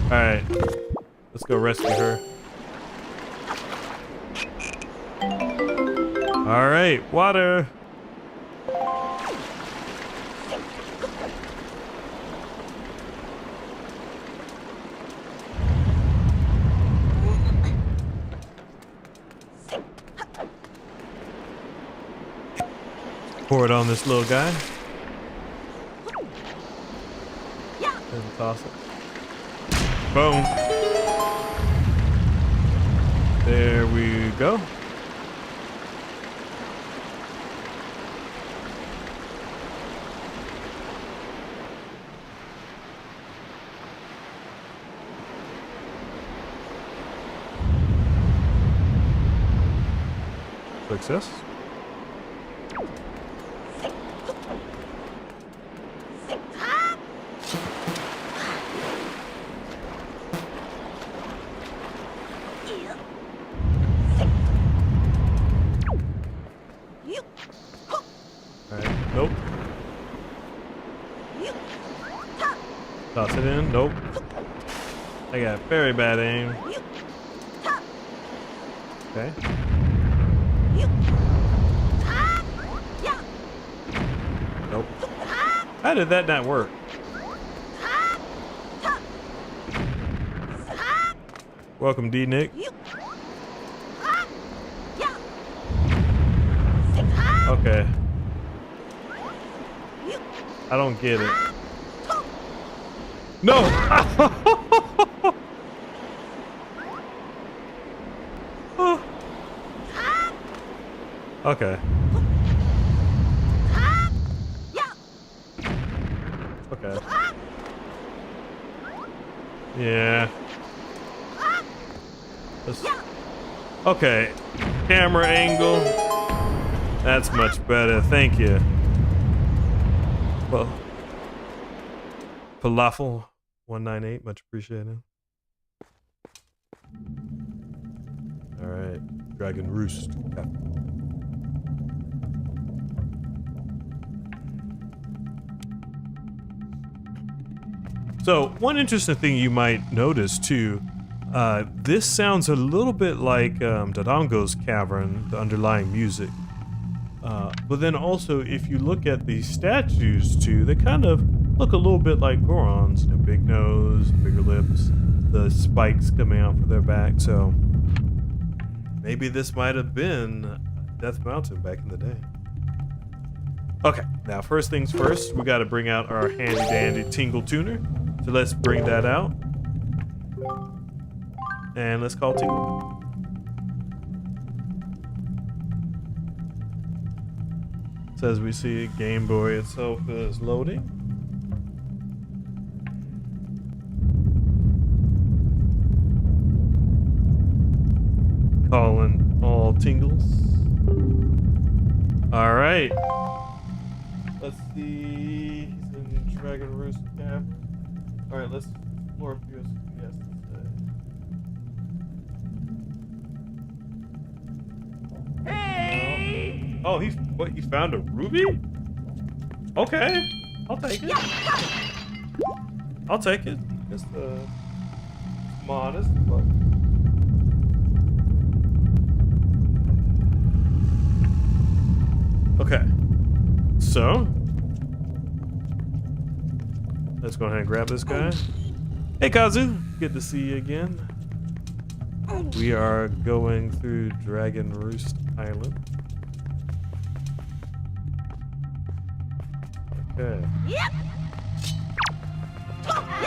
All right, let's go rescue her. All right, water. Pour it on this little guy. And toss it. Boom. There we go. Success. Nope. Toss it in. Nope. I got very bad aim. Okay. Nope. How did that not work? Welcome, D-Nick. Okay. I don't get it. No! Okay. Okay. Yeah. Okay. Camera angle. That's much better. Thank you. Well, Falafel 198, much appreciated. All right, Dragon Roost. Yeah. So one interesting thing you might notice too, this sounds a little bit like Dodongo's Cavern, the underlying music. But then also, if you look at the statues too, they kind of look a little bit like Gorons. You know, big nose, bigger lips, the spikes coming out from their back. So maybe this might have been Death Mountain back in the day. Okay, now first things first, we got to bring out our handy dandy Tingle Tuner. So let's bring that out. And let's call Tingle. As we see, Game Boy itself is loading. Calling all tingles. All right. Let's see. He's in Dragon Roost Cavern. All right, let's explore a few of what he has to say. Hey! Oh, he found a ruby? Okay, I'll take it. I'll take it. Just modest, but okay. So let's go ahead and grab this guy. Hey Kazu, good to see you again. We are going through Dragon Roost Island. Okay. Yep.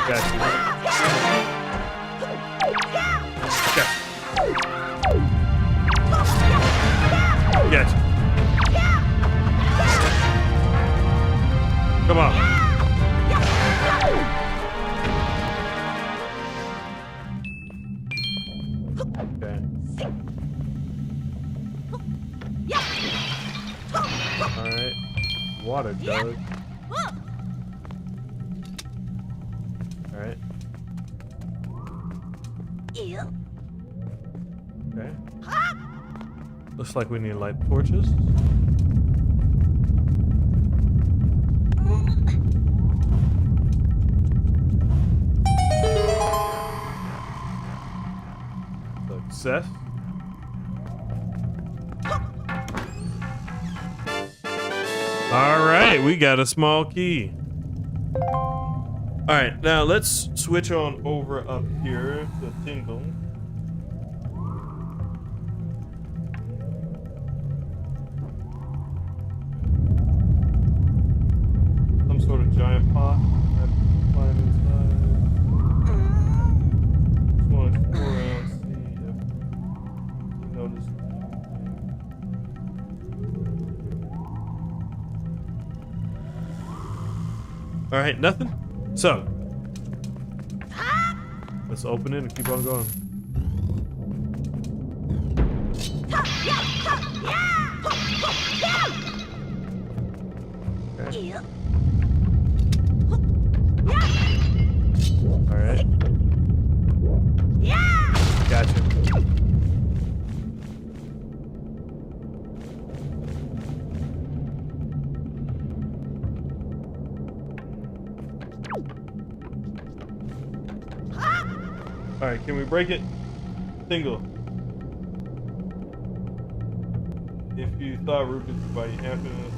Got you. Gotcha. Come on. Okay. All right. water jug. Whoa. All right. Yep. Okay. Looks like we need light torches. Success. All right, we got a small key. All right, now let's switch on over up here to Tingle. Some sort of giant pot. Climb inside. Just want to explore around, see if you notice. All right, nothing. So let's open it and keep on going. Okay. Yep. All right. Yeah. Gotcha. All right, can we break it? Single. If you thought Rufus would buy you happiness.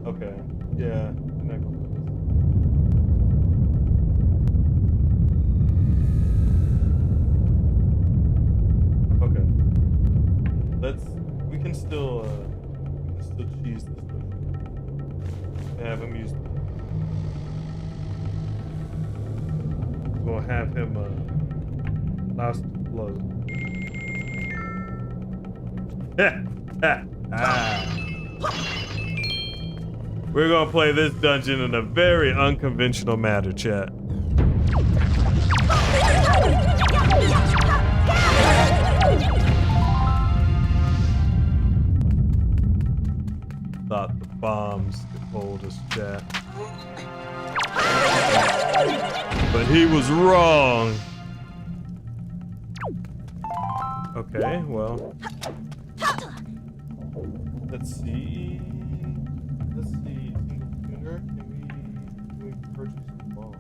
Okay. Yeah. I'm not gonna put this. Okay. We can still cheese this stuff. Have him use. We'll have him lost blow. We're gonna play this dungeon in a very unconventional manner, chat. Thought the bombs could hold us, chat. But he was wrong. Okay, well. Let's see. Single finger. Can we purchase a bomb?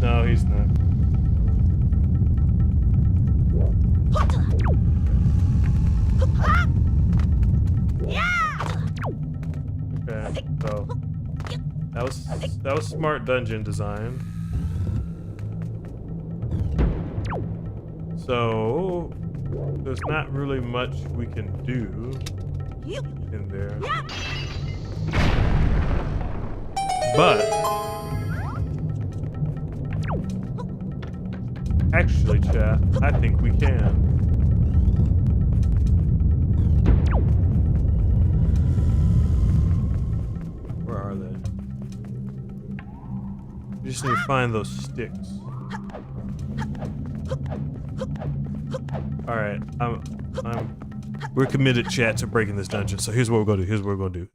No, he's not. Okay, so that was smart dungeon design. So there's not really much we can do in there. But actually, chat, I think we can. Where are they? We just need to find those sticks. All right, we're committed, chat, to breaking this dungeon. So here's what we're gonna do.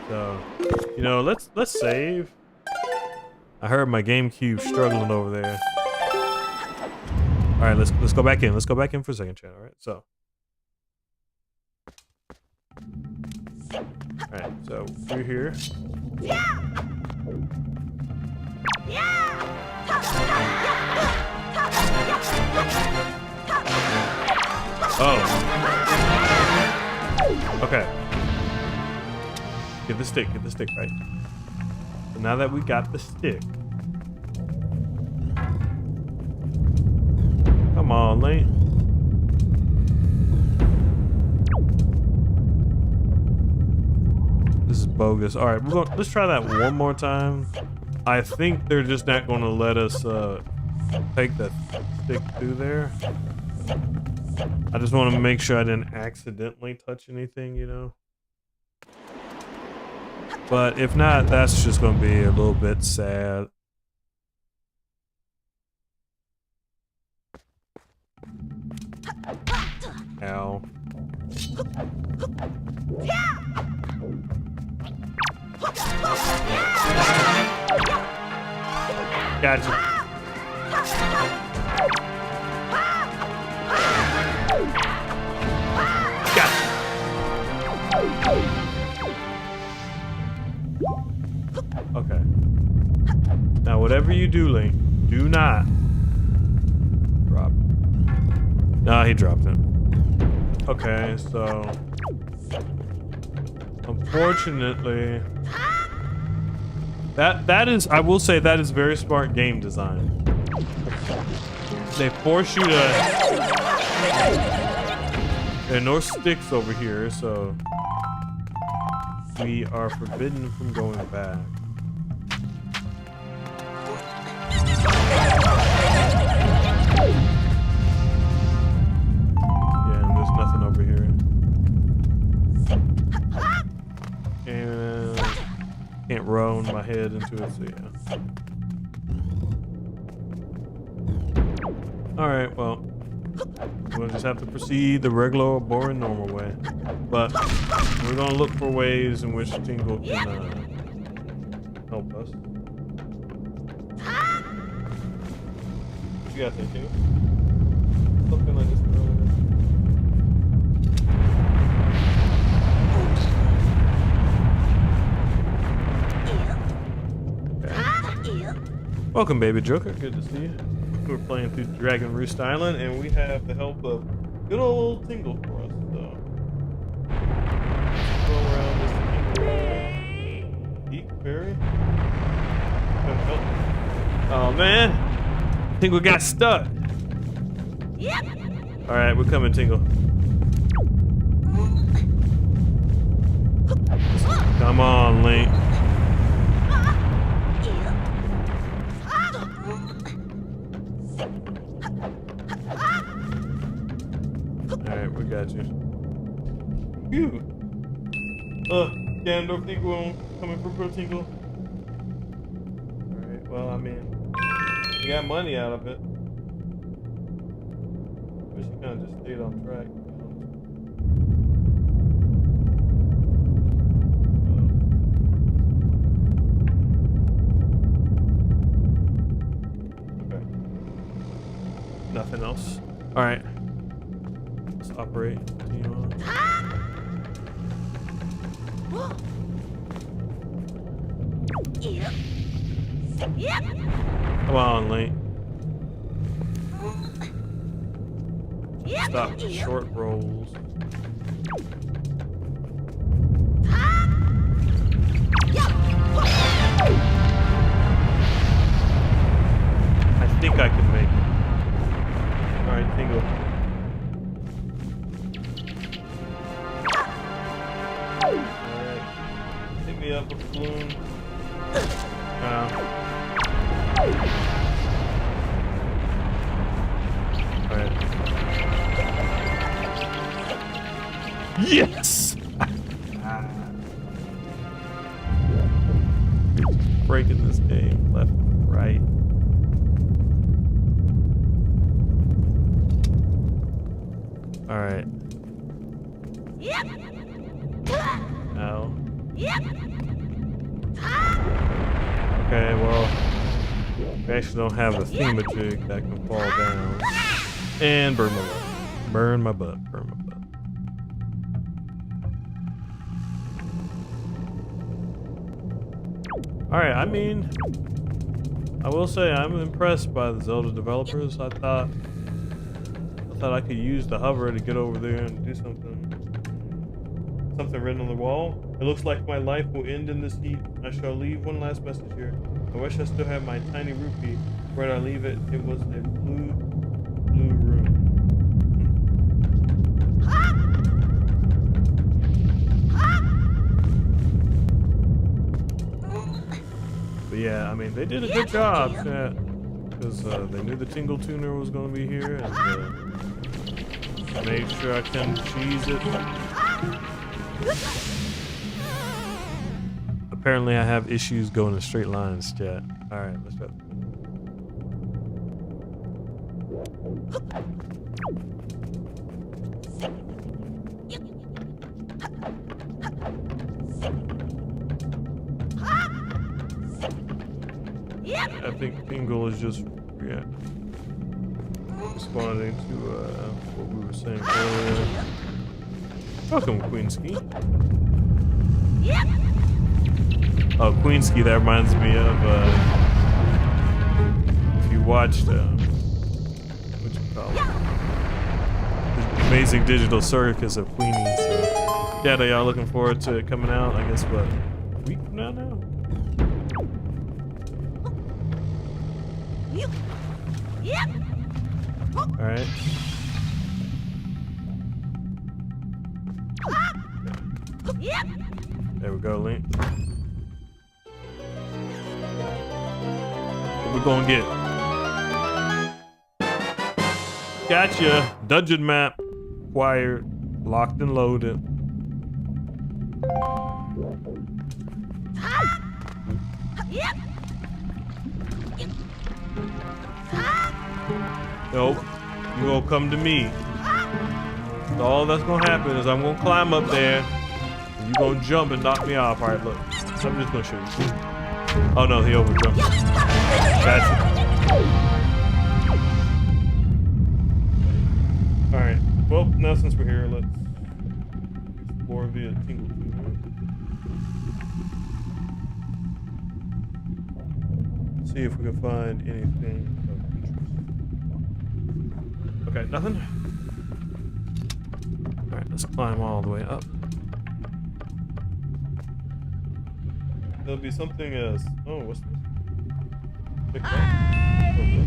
So, you know, let's save. I heard my GameCube struggling over there. All right, let's go back in. Let's go back in for a second, chat. All right, so. All right, so we're here. Oh. Okay. Get the stick, right? So now that we got the stick. Come on, Lane. This is bogus. All right, let's try that one more time. I think they're just not going to let us take that stick through there. I just want to make sure I didn't accidentally touch anything, you know. But if not, that's just going to be a little bit sad. Ow. Gotcha. Gotcha. Okay. Now, whatever you do, Link, do not drop. Nah, he dropped it. Okay, so unfortunately, that is, I will say, that is very smart game design. They force you to. There are no sticks over here, so we are forbidden from going back. Yeah, and there's nothing over here. And can't roll my head into it, so yeah. Alright, well, we'll just have to proceed the regular, boring, normal way. But we're gonna look for ways in which Tingle can help us. What you got there, Tingle? Something like this earlier. Welcome, baby Joker. Good to see you. We're playing through Dragon Roost Island, and we have the help of good old Tingle for us. So, go around this Tingle. Eek Fairy. Oh man, Tingle got stuck. Yep. All right, we're coming, Tingle. Come on, Link. Alright, we got you. Phew. Ganondorf Tingle coming for Pro Tingle. Alright, well, I mean, we got money out of it. Wish you kind of just stayed on track. Okay. Nothing else. Alright. Let's operate. Continue on. Yep. Come on, Link. Yep. Stop the short rolls. I think I can make it. Alright, Tingle. Alright. Pick me up a balloon. Alright. Yes! Breaking this game left and right. Alright. Yep. Now. Yep. Okay, well, we actually don't have a thingamajig that can fall down. And burn my butt. Burn my butt. Burn my butt. Alright, I mean, I will say I'm impressed by the Zelda developers. I thought I could use the hover to get over there and do something. Something written on the wall. It looks like my life will end in this heat. I shall leave one last message here. I wish I still had my tiny rupee. Where did I leave it? It was a blue room. But yeah, I mean, they did a good job. Yeah, because they knew the Tingle Tuner was going to be here, and made sure I can cheese it. Apparently I have issues going in straight lines, chat. Alright, let's try. Yep. I think Tingle is just responding to what we were saying earlier. Welcome, Queenski. Yep. Oh, Queenski, that reminds me of if you watched what you call it? The Amazing Digital Circus of Queenie. So yeah, y'all looking forward to it coming out, I guess what, a week from now? Yep. Alright. Yep. There we go, Link. What we gonna get? Gotcha! Dungeon map. Acquired. Locked and loaded. Yep. Nope. You gonna come to me. So all that's gonna happen is I'm gonna climb up there. And you gonna jump and knock me off. Alright, look. I'm just gonna show you. Oh no, he overjumped. Gotcha. Alright. Well, now since we're here, let's explore via Tingle Tuner. See if we can find anything of interest. Okay, nothing. Alright, let's climb all the way up. There'll be something as... Oh, what's this? Pick it up. Okay.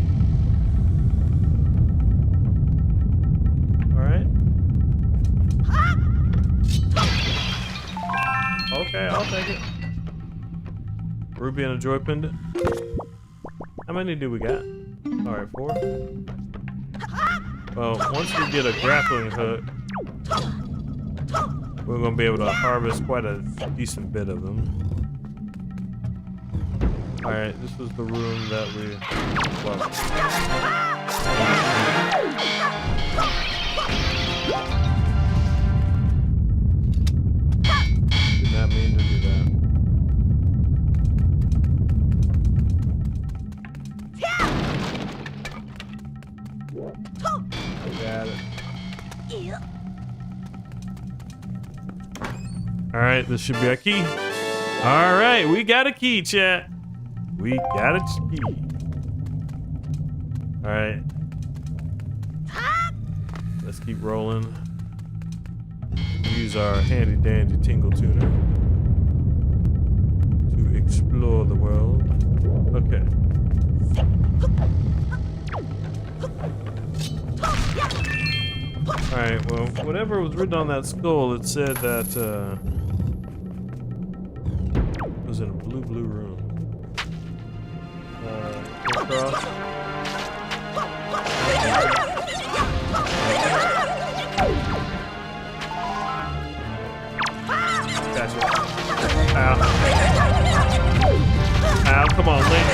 Alright. Okay, I'll take it. Ruby and a joy pendant. How many do we got? Alright, 4. Well, once we get a grappling hook, we're gonna be able to harvest quite a decent bit of them. Alright, this was the room that we... Well, did not mean to do that. Got it. Alright, this should be a key. Alright, we got a key, chat. We got a key. Alright. Let's keep rolling. Use our handy dandy Tingle Tuner to explore the world. Okay. Alright, well, whatever was written on that skull, it said that it was in a blue room. Across. Gotcha. Ow. Ow, come on, Link.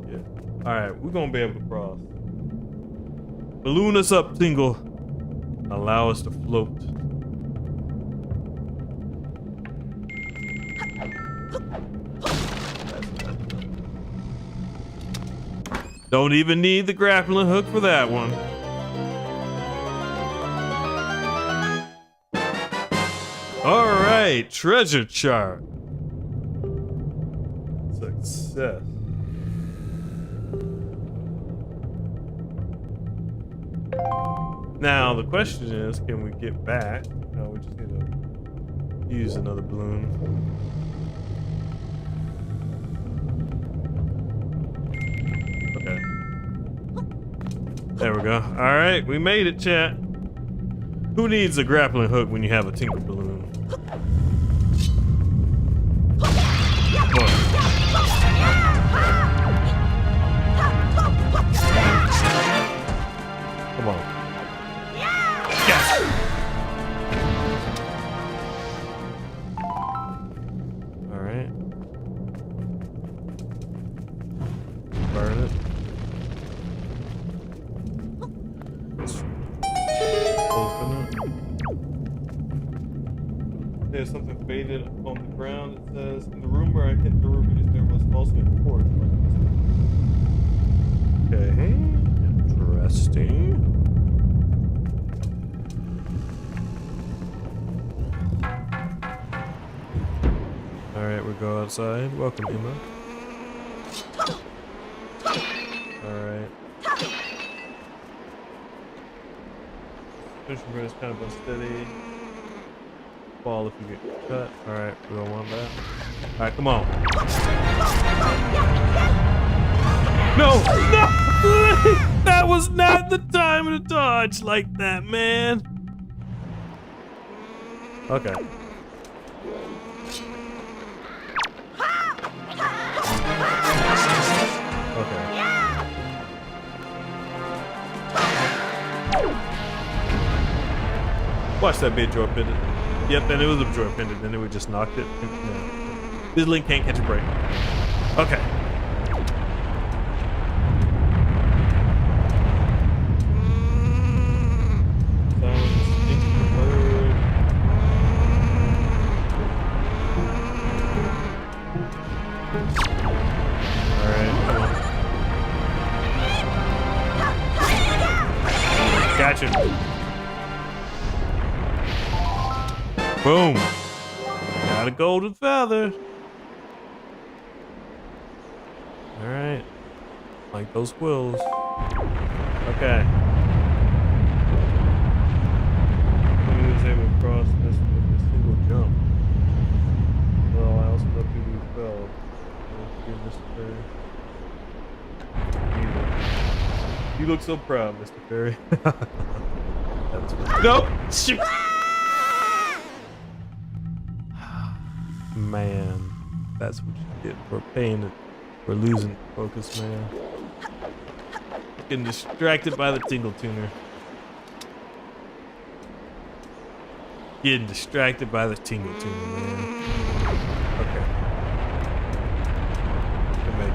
Okay. Alright, we're gonna be able to cross. Balloon us up, Tingle. Allow us to float. Don't even need the grappling hook for that one. All right, treasure chart. Success. Now the question is, can we get back? No, we just need to use another balloon. There we go. All right, we made it, chat. Who needs a grappling hook when you have a Tingle balloon? Come on. Yes. All right. Burn it. Open it. There's something faded on the ground. It says, in the room where I hit the rubies, there was also a torch like this. Okay, interesting. Alright, we go outside. Welcome, Emma. Alright. Pushing is kind of unsteady. Fall if you get cut. Alright, we don't want that. Alright, come on. No! No! That was not the time to dodge like that, man. Okay. Okay. Watch that bit joy pendant. Yep, then it was a joy pendant, then we just knocked it. No. This Link can't catch a break. Okay. Gotcha. Boom. Got a golden feather. Alright. Like those quills. Okay. He was able to cross this with a single jump. Well, I also love people who fell. You look so proud, Mr. Fairy. Nope! Shoot! Man, that's what you get for paying it, for losing focus, man. Getting distracted by the tingle tuner. Getting distracted by the tingle tuner, man. Okay. Good make.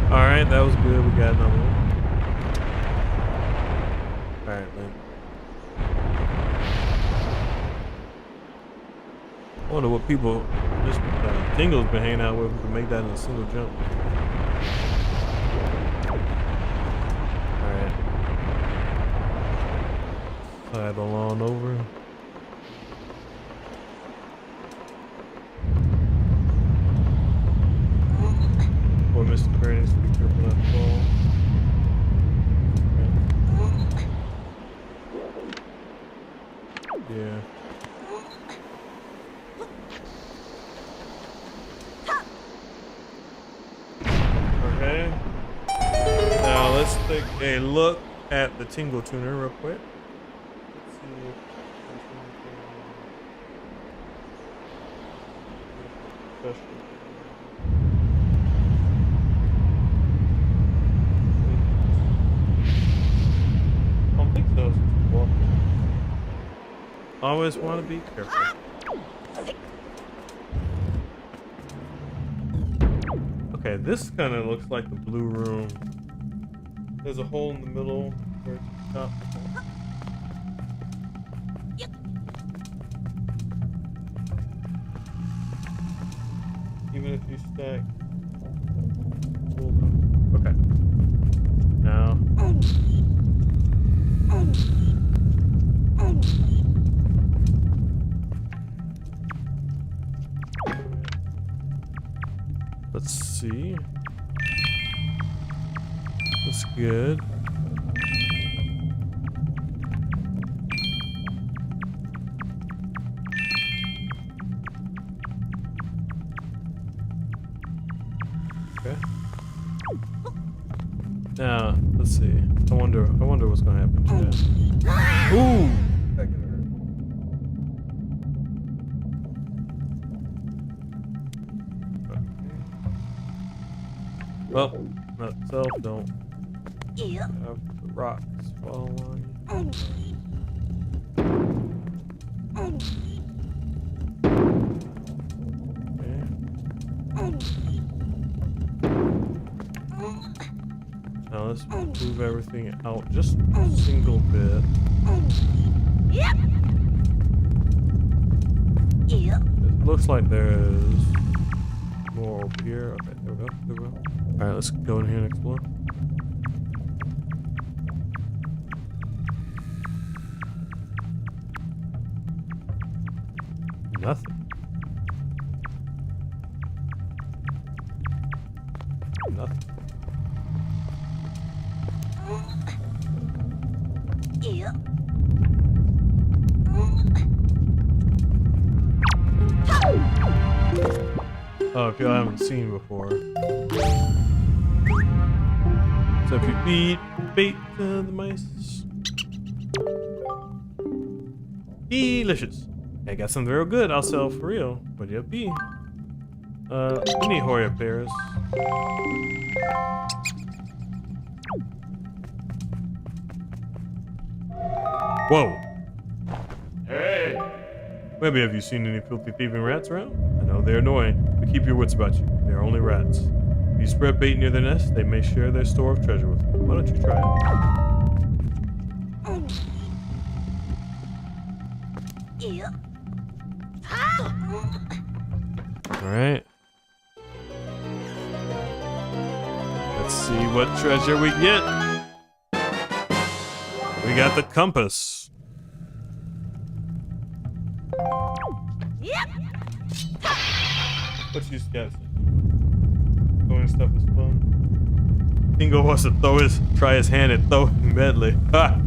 Alright, that was good. We got another one. Alright, Link. I wonder what people this Tingle's been hanging out with to make that in a single jump. Alright. Sidle on over. Boy, Mr. Fairy needs to be careful not to fall. Okay. Yeah. Okay. Now let's take a look at the tingle tuner real quick. Let's see if special. Always want to be careful. Okay, this kind of looks like the blue room. There's a hole in the middle where it's top. Even if you stack. Okay. Now. Let's see. That's good. Okay. Now, let's see. I wonder what's gonna happen to that. Ooh! That could hurt. Well, not self, don't have the rocks fall on you. Okay. let's move everything out just a single bit. Yep. Yep. It looks like there's more over here. Okay, there we go. There we go. All right, let's go in here and explore. Nothing. Nothing. Yep. Oh, if y'all haven't seen before. So if you feed bait to the mice. Delicious. I got something real good I'll sell for real. What do you be? We need Hoya pears. Whoa. Hey! Maybe have you seen any filthy thieving rats around? I know they're annoying, but keep your wits about you. They're only rats. If you spread bait near their nest, they may share their store of treasure with you. Why don't you try it? Yep. Alright. Let's see what treasure we get. We got the compass. Yep. What you guys? Throwing stuff is fun. Dingo wants to try his hand at throwing medley. Ha!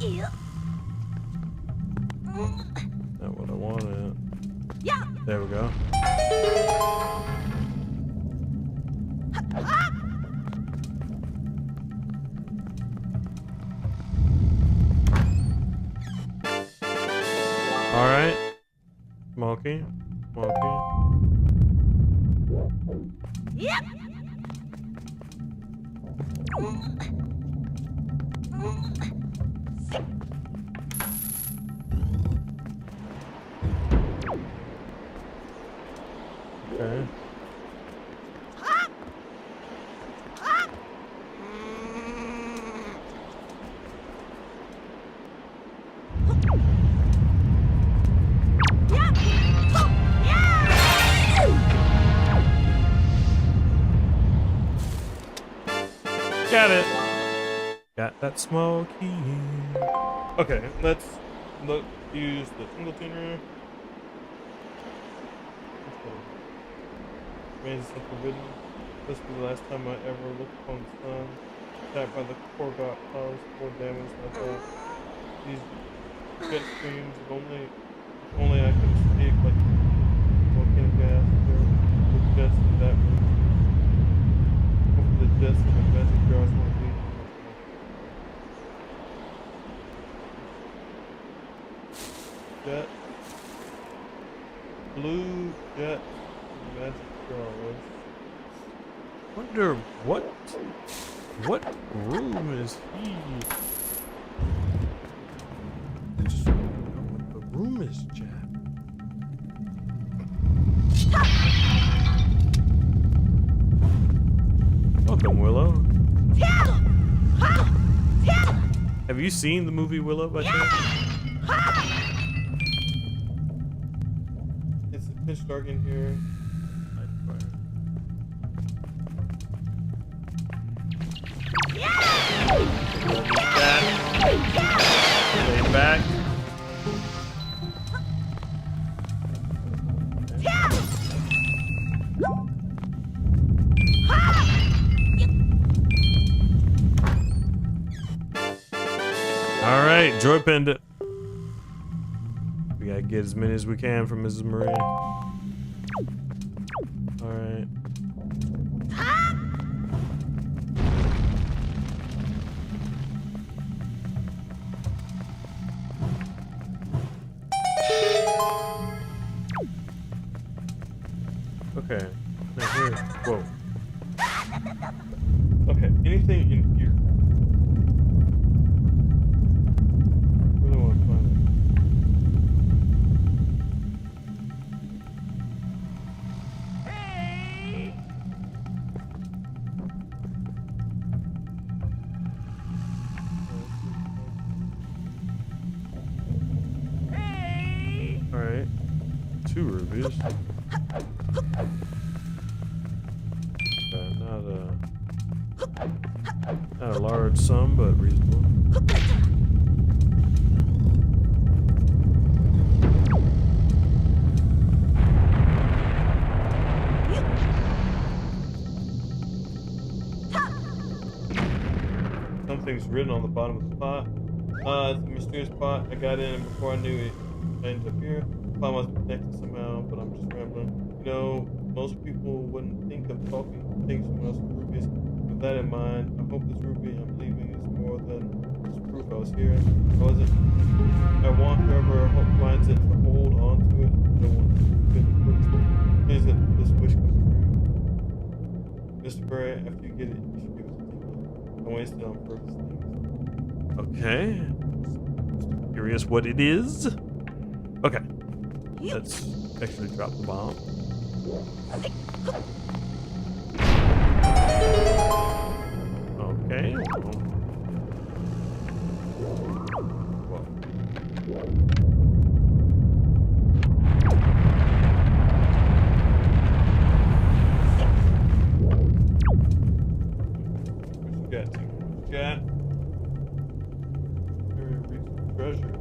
Yep. Not what I wanted. Yeah. There we go. All right, Smokey. Yep. Okay. Got it. Got that smoky. Okay, let's use the single tuner. Remains something written. This will be the last time I ever looked upon the sun. Attacked by the Korgot caused more damage than I thought. These jet streams, if only I could escape like volcanic gas with jets in that room. Hopefully the jets and the magic jars won't be. Jet. Blue jet magic jars. Wonder what room is he? I just want to know what the room is, Jack. Welcome, Willow. Have you seen the movie Willow by chance? It's pitch dark in here. Lay back. All right, joy pendant. We gotta get as many as we can from Mrs. Marie. All right. Okay. Now here. Whoa. Okay. Anything in here? Really want to find it. rubies. Okay, not a large sum, but reasonable. Something's written on the bottom of the pot. It's a mysterious pot. I got in before I knew it. I ended up here. The pot must be connected somehow, but I'm just rambling. You know, most people wouldn't think of talking things from us rubies. With that in mind, I hope this ruby I'm leaving is more than just proof I was here. I wasn't. I want whoever finds it to hold on to it. I don't want to Please let this wish come true. Mr. Furry, after you get it, you should give it to me. Don't waste it on purpose things. Okay. Curious what it is. Okay. Let's actually drop the bomb. Okay. Whoa. Got very recent treasure.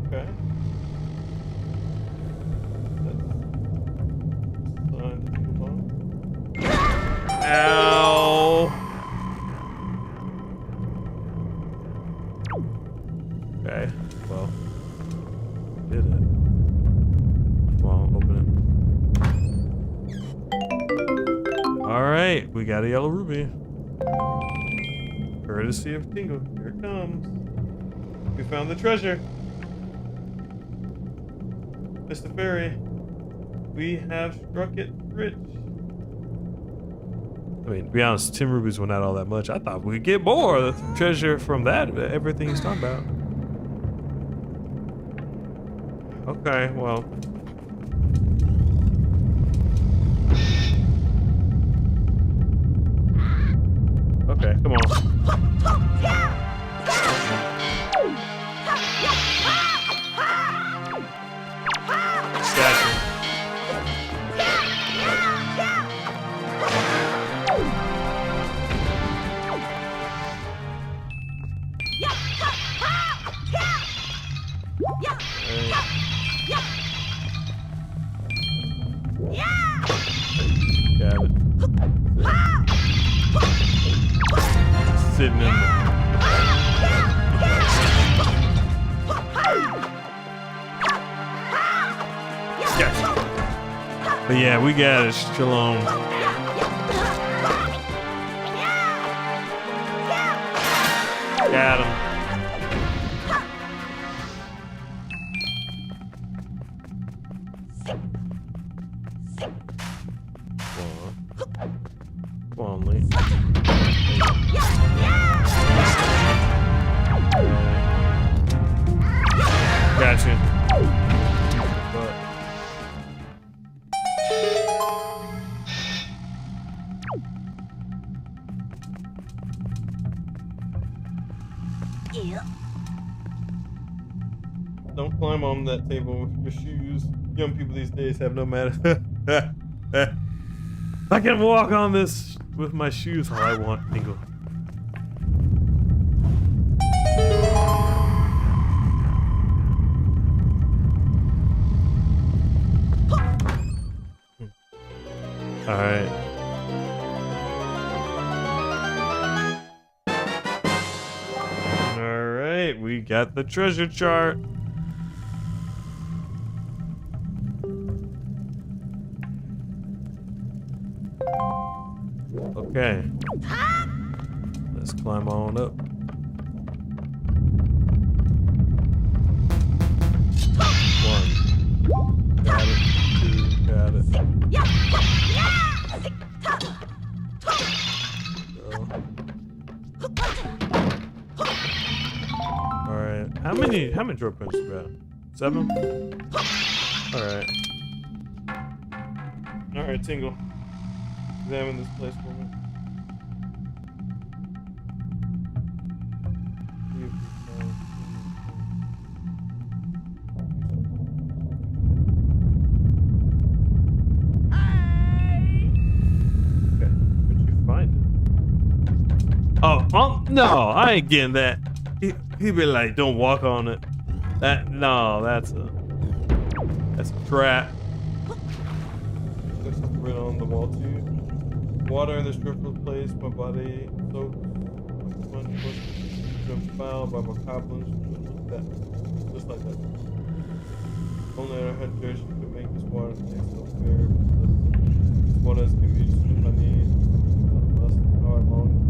Okay. That's signed to the bomb. Ow! Okay, well, did it. Well, open it. Alright, we got a yellow ruby. Courtesy of Tingle. Here it comes. We found the treasure. Mr. Fairy, we have struck it rich. I mean, to be honest, 10 rubies were not all that much. I thought we'd get more treasure from that, everything he's talking about. Okay, well. Okay, come on. Gotcha. Got it. Sitting in the... Gotcha. But yeah, we got it. Shalom. Got him. Come on, Lee. Gotcha. Don't climb on that table with your shoes. Young people these days have no matter. I can walk on this with my shoes all I want, Tingle. All right. All right, we got the treasure chart. Okay. Let's climb on up. One. Got it. Two. Got it. Alright. How many drawer prints we got? 7? Alright. Alright, Tingle. Examine this place for me. No, I ain't getting that. He be like, don't walk on it. That's a trap. There's something written on the wall too. Water in this river place, my body soaked. Found by my goblins. Just like that. Only I had Jersey could make this water taste so fair. This water is giving me just what I need. That's how I long to.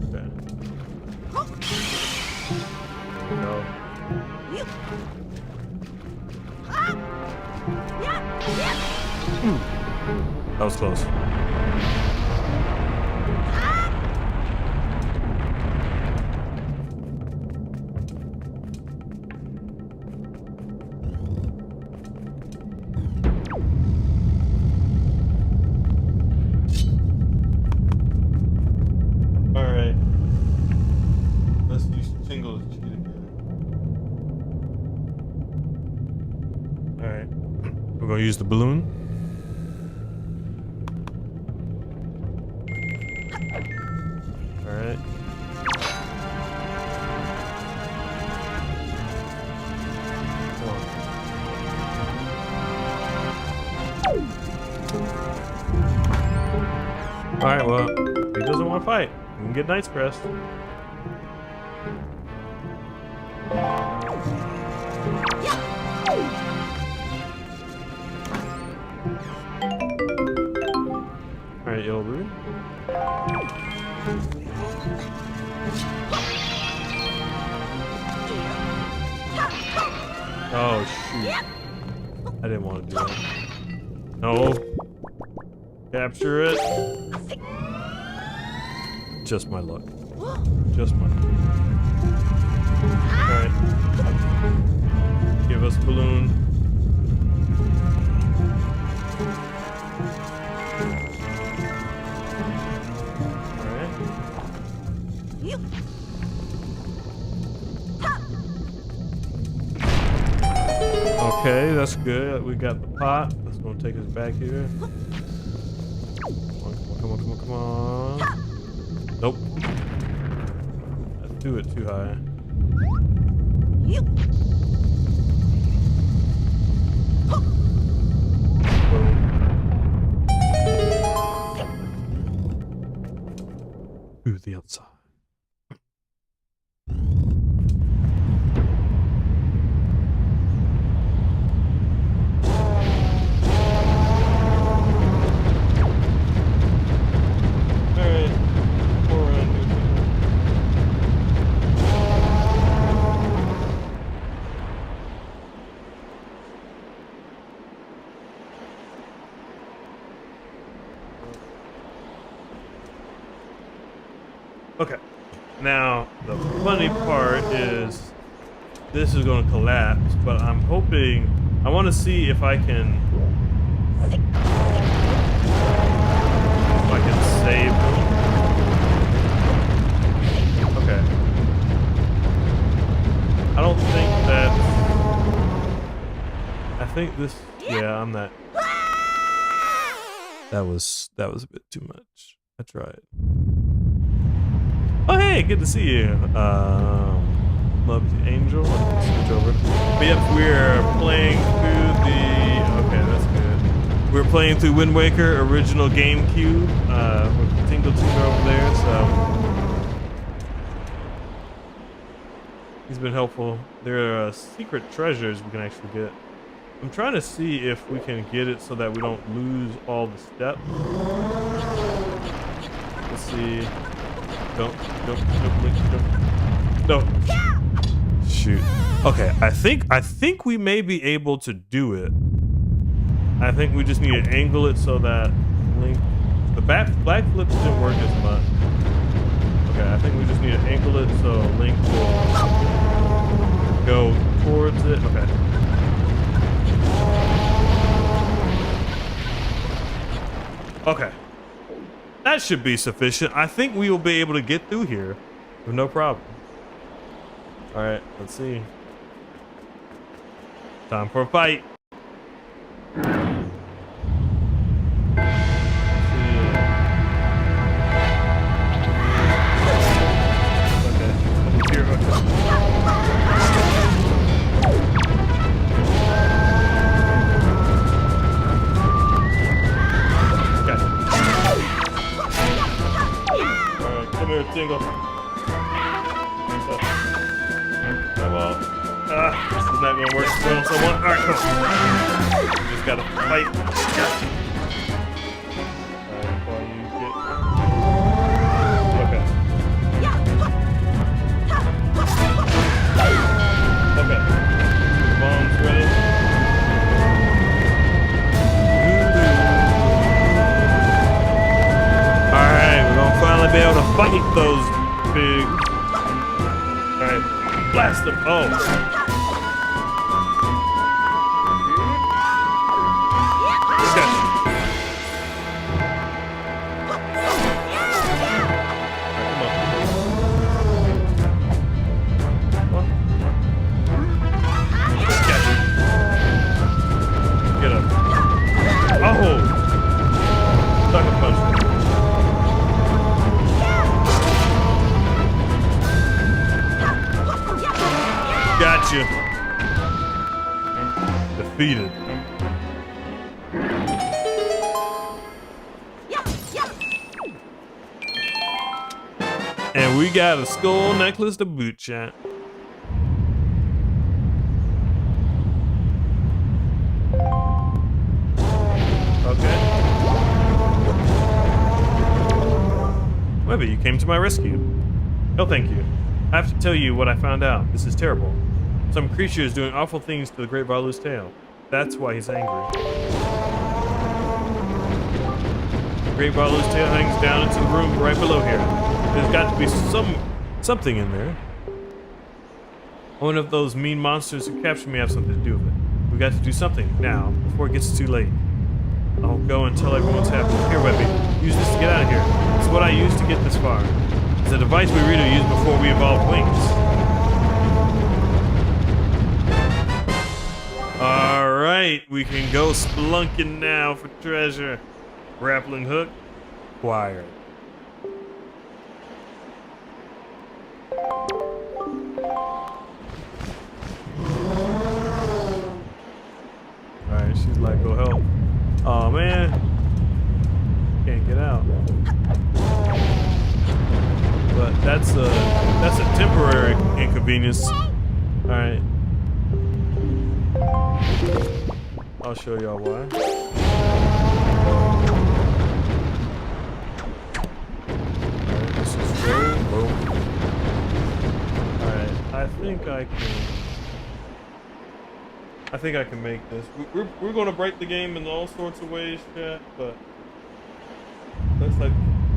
Okay. No. That was close. Alright. Let's use single cheat again. Alright. We're gonna use the balloon. Alright. Alright, well, he doesn't want to fight. We can get Knight's Crest. Alright, Yellow Rude. Oh, shoot. I didn't want to do that. No. Capture it. Just my luck. Just my luck. Alright. Give us balloon. Alright. Okay, that's good. We got the pot. That's gonna take us back here. Come on. Nope. I threw it too high. To the outside. Okay, now the funny part is this is going to collapse, but I'm hoping, I want to see if I can save them. Okay. I don't think that's, I think this, yeah, I'm not. That was a bit too much. I tried. Oh hey, good to see you. Love you, Angel. Switch over. But yep, we're playing through the. Okay, that's good. We're playing through Wind Waker original GameCube. With Tingle Tingle over there, so he's been helpful. There are secret treasures we can actually get. I'm trying to see if we can get it so that we don't lose all the steps. Let's see. Don't. No. Shoot. Okay, I think we may be able to do it. I think we just need to angle it so that Link, the black flips didn't work as much. Okay, I think we just need to angle it so Link will go towards it. Okay. Okay. That should be sufficient. I think we will be able to get through here with no problem. All right, let's see. Time for a fight. Let's see. just gotta fight. Alright, while you get... Okay. Okay. Bombs ready. Alright, we're gonna finally be able to fight those pigs. Alright, blast them. Oh. Gotcha. Defeated. And we got a skull necklace to boot, chat. Okay. Webby, you came to my rescue. Oh, thank you. I have to tell you what I found out. This is terrible. Some creature is doing awful things to the Great Valu's tail. That's why he's angry. The Great Valu's tail hangs down into the room right below here. There's got to be something in there. One of those mean monsters who captured me have something to do with it. We've got to do something now, before it gets too late. I'll go and tell everyone's happened. Here, Webby, use this to get out of here. It's what I used to get this far. It's a device we Rito used before we evolved wings. Alright, we can go spelunking now for treasure. Grappling hook, acquired. Alright, she's like, go help. Oh man, can't get out. But that's a temporary inconvenience. Alright. I'll show y'all why. Alright, this is low. Alright, I think I can make this. We're gonna break the game in all sorts of ways, chat, but looks like,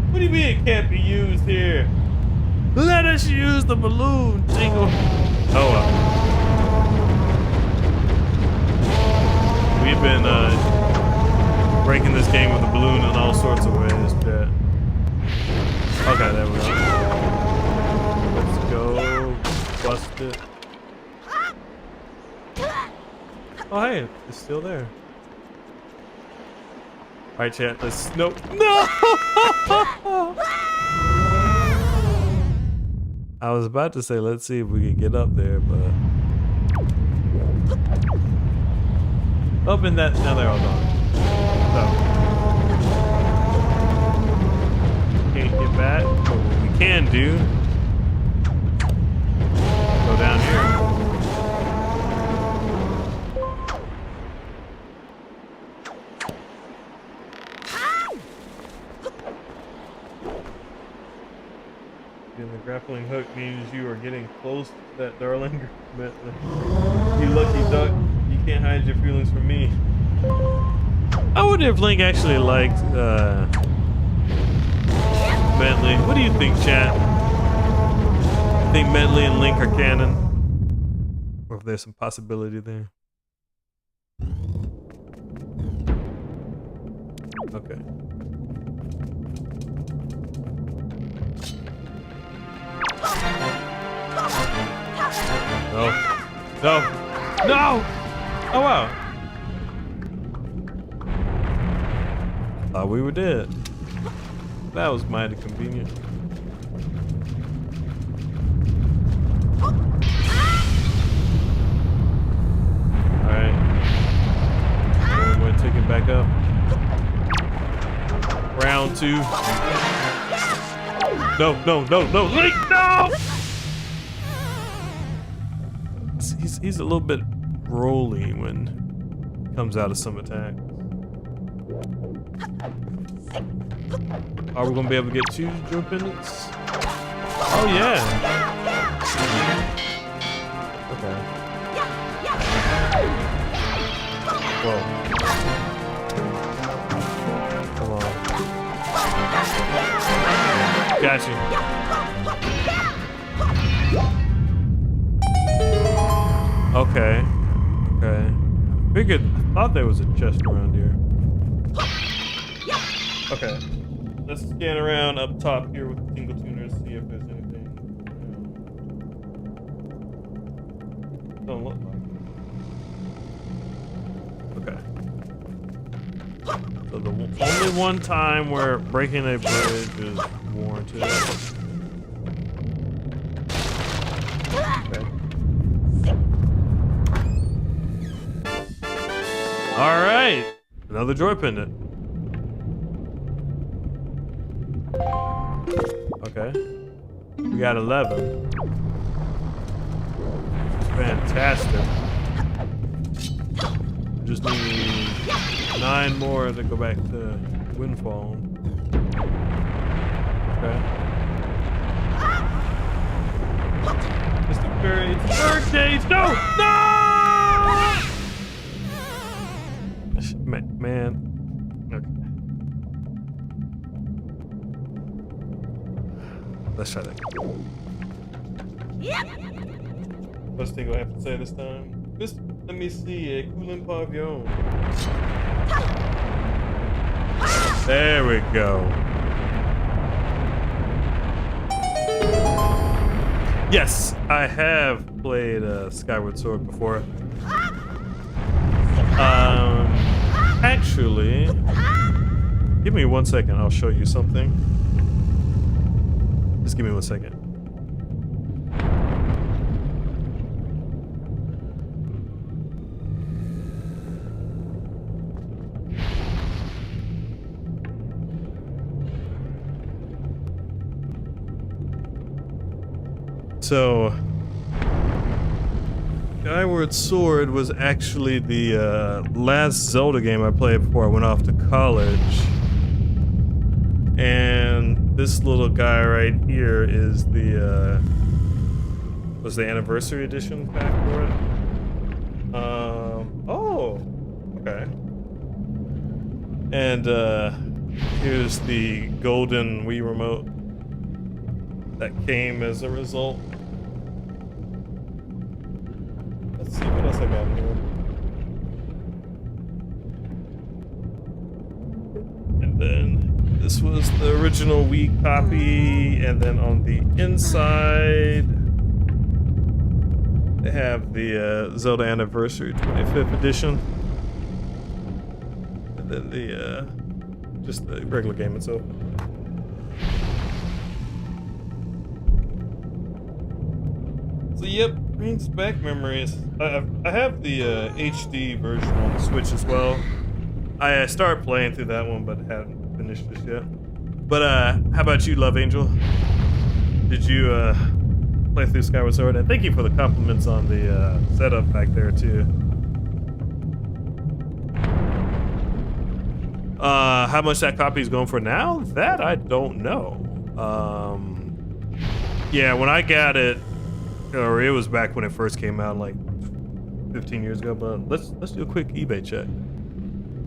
what do you mean it can't be used here? Let us use the balloon, jingle. Oh well. We've been breaking this game with a balloon in all sorts of ways, chat. Okay, there we go. Let's go. Bust it. Oh hey, it's still there. Alright, chat, let's no. I was about to say let's see if we can get up there, but open that. Now they're all gone. So can't get back, but what we can do, go down here. And the grappling hook means you are getting close to that darling. You lucky duck, you can't hide your feelings from me. I wonder if Link actually liked Bentley. What do you think, chat? You think Bentley and Link are canon? Or if there's some possibility there? Okay. No. No. No! Oh wow. Thought we were dead. That was mighty convenient. Alright. We're going to take it back up. Round 2. No, no, no, no, Link, no! He's a little bit rolly when comes out of some attacks. Are we gonna be able to get 2 jump pendants? Oh yeah. Okay. Whoa. Come on. Got you. Okay. Okay. I thought there was a chest around here. Okay. Let's scan around up top here with the single tuners, see if there's anything. Don't look like it. Okay. So the only one time where breaking a bridge is warranted. Okay. All right, another joy pendant. Okay, we got 11. Fantastic. Just need 9 more to go back to Windfall. Okay. Mr. Fairy, it's third stage. No! No! Man. Okay. Let's try that. Yep. First thing I have to say this time. Let me see a cooling pavilion. There we go. Yes, I have played Skyward Sword before. Actually, give me 1 second. I'll show you something. Just give me 1 second. So, Skyward Sword was actually the last Zelda game I played before I went off to college. And this little guy right here is the was the anniversary edition pack for it. Oh, okay. And here's the golden Wii remote that came as a result. Let's see what else I got in here. And then this was the original Wii copy, and then on the inside they have the Zelda Anniversary 25th edition, and then the just the regular game itself. So yep, brings back memories. I have the HD version on the Switch as well. I started playing through that one, but haven't finished this yet. But how about you, Love Angel? Did you play through Skyward Sword? And thank you for the compliments on the setup back there too. How much that copy is going for now? That I don't know. Yeah, when I got it, or it was back when it first came out, like 15 years ago. But let's do a quick eBay check.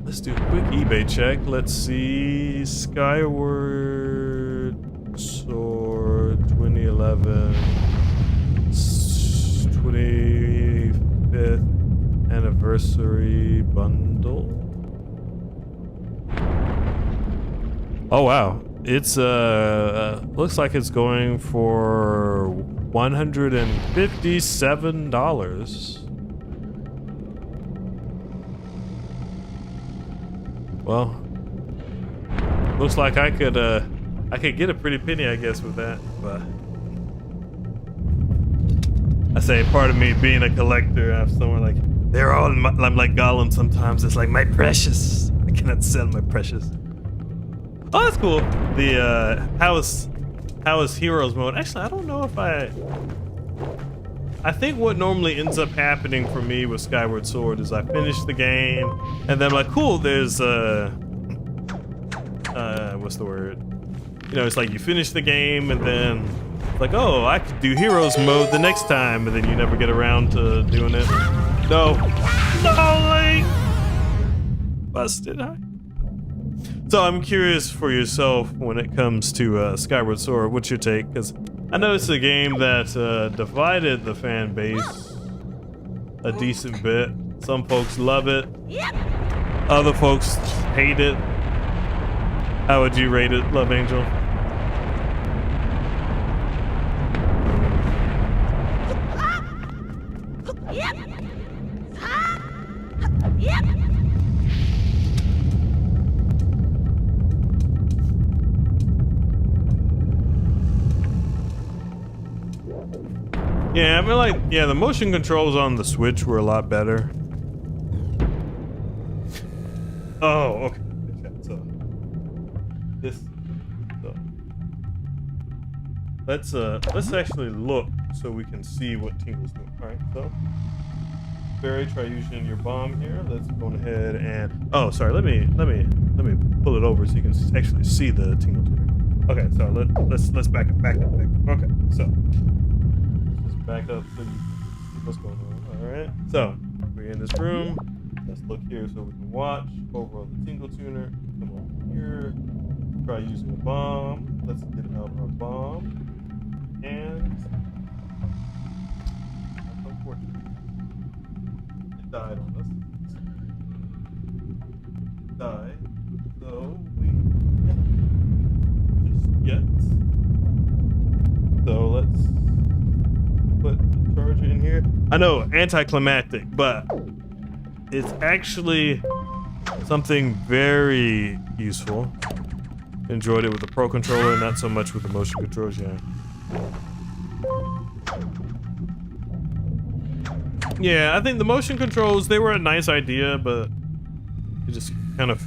Let's do a quick eBay check. Let's see, Skyward Sword 2011 25th anniversary bundle. Oh wow, it's looks like it's going for $157. Well, looks like I could get a pretty penny, I guess, with that. But I say, part of me being a collector, I have someone like, they're all I'm like Gollum sometimes. It's like, my precious. I cannot sell my precious. Oh, that's cool. The how is Heroes mode? Actually, I don't know if I think what normally ends up happening for me with Skyward Sword is I finish the game and then I'm like, cool, there's what's the word? You know, it's like you finish the game and then like, oh, I could do Heroes mode the next time, and then you never get around to doing it. No. No, Link! Busted. So I'm curious for yourself when it comes to Skyward Sword, what's your take? Because I know it's a game that divided the fan base a decent bit. Some folks love it. Yep. Other folks hate it. How would you rate it, Love Angel? Yep. Yep. Yeah, I mean, like, yeah, the motion controls on the Switch were a lot better. Oh, okay. So this. So, let's actually look so we can see what Tingle's doing. All right, so Barry, try using your bomb here. Let's go ahead and sorry. Let me pull it over so you can actually see the Tingle tuner. Okay, so let's back up. Okay, so just back up so you can see what's going on. All right, so we're in this room. Let's look here so we can watch over on the Tingle tuner. Come on here. Try using a bomb. Let's get out our bomb. And that's unfortunate. It died on us. It died. So we just yet. So let's put the charger in here. I know, anticlimactic, but it's actually something very useful. Enjoyed it with the Pro Controller, not so much with the motion controls, yeah. Yeah, I think the motion controls, they were a nice idea, but it just kind of,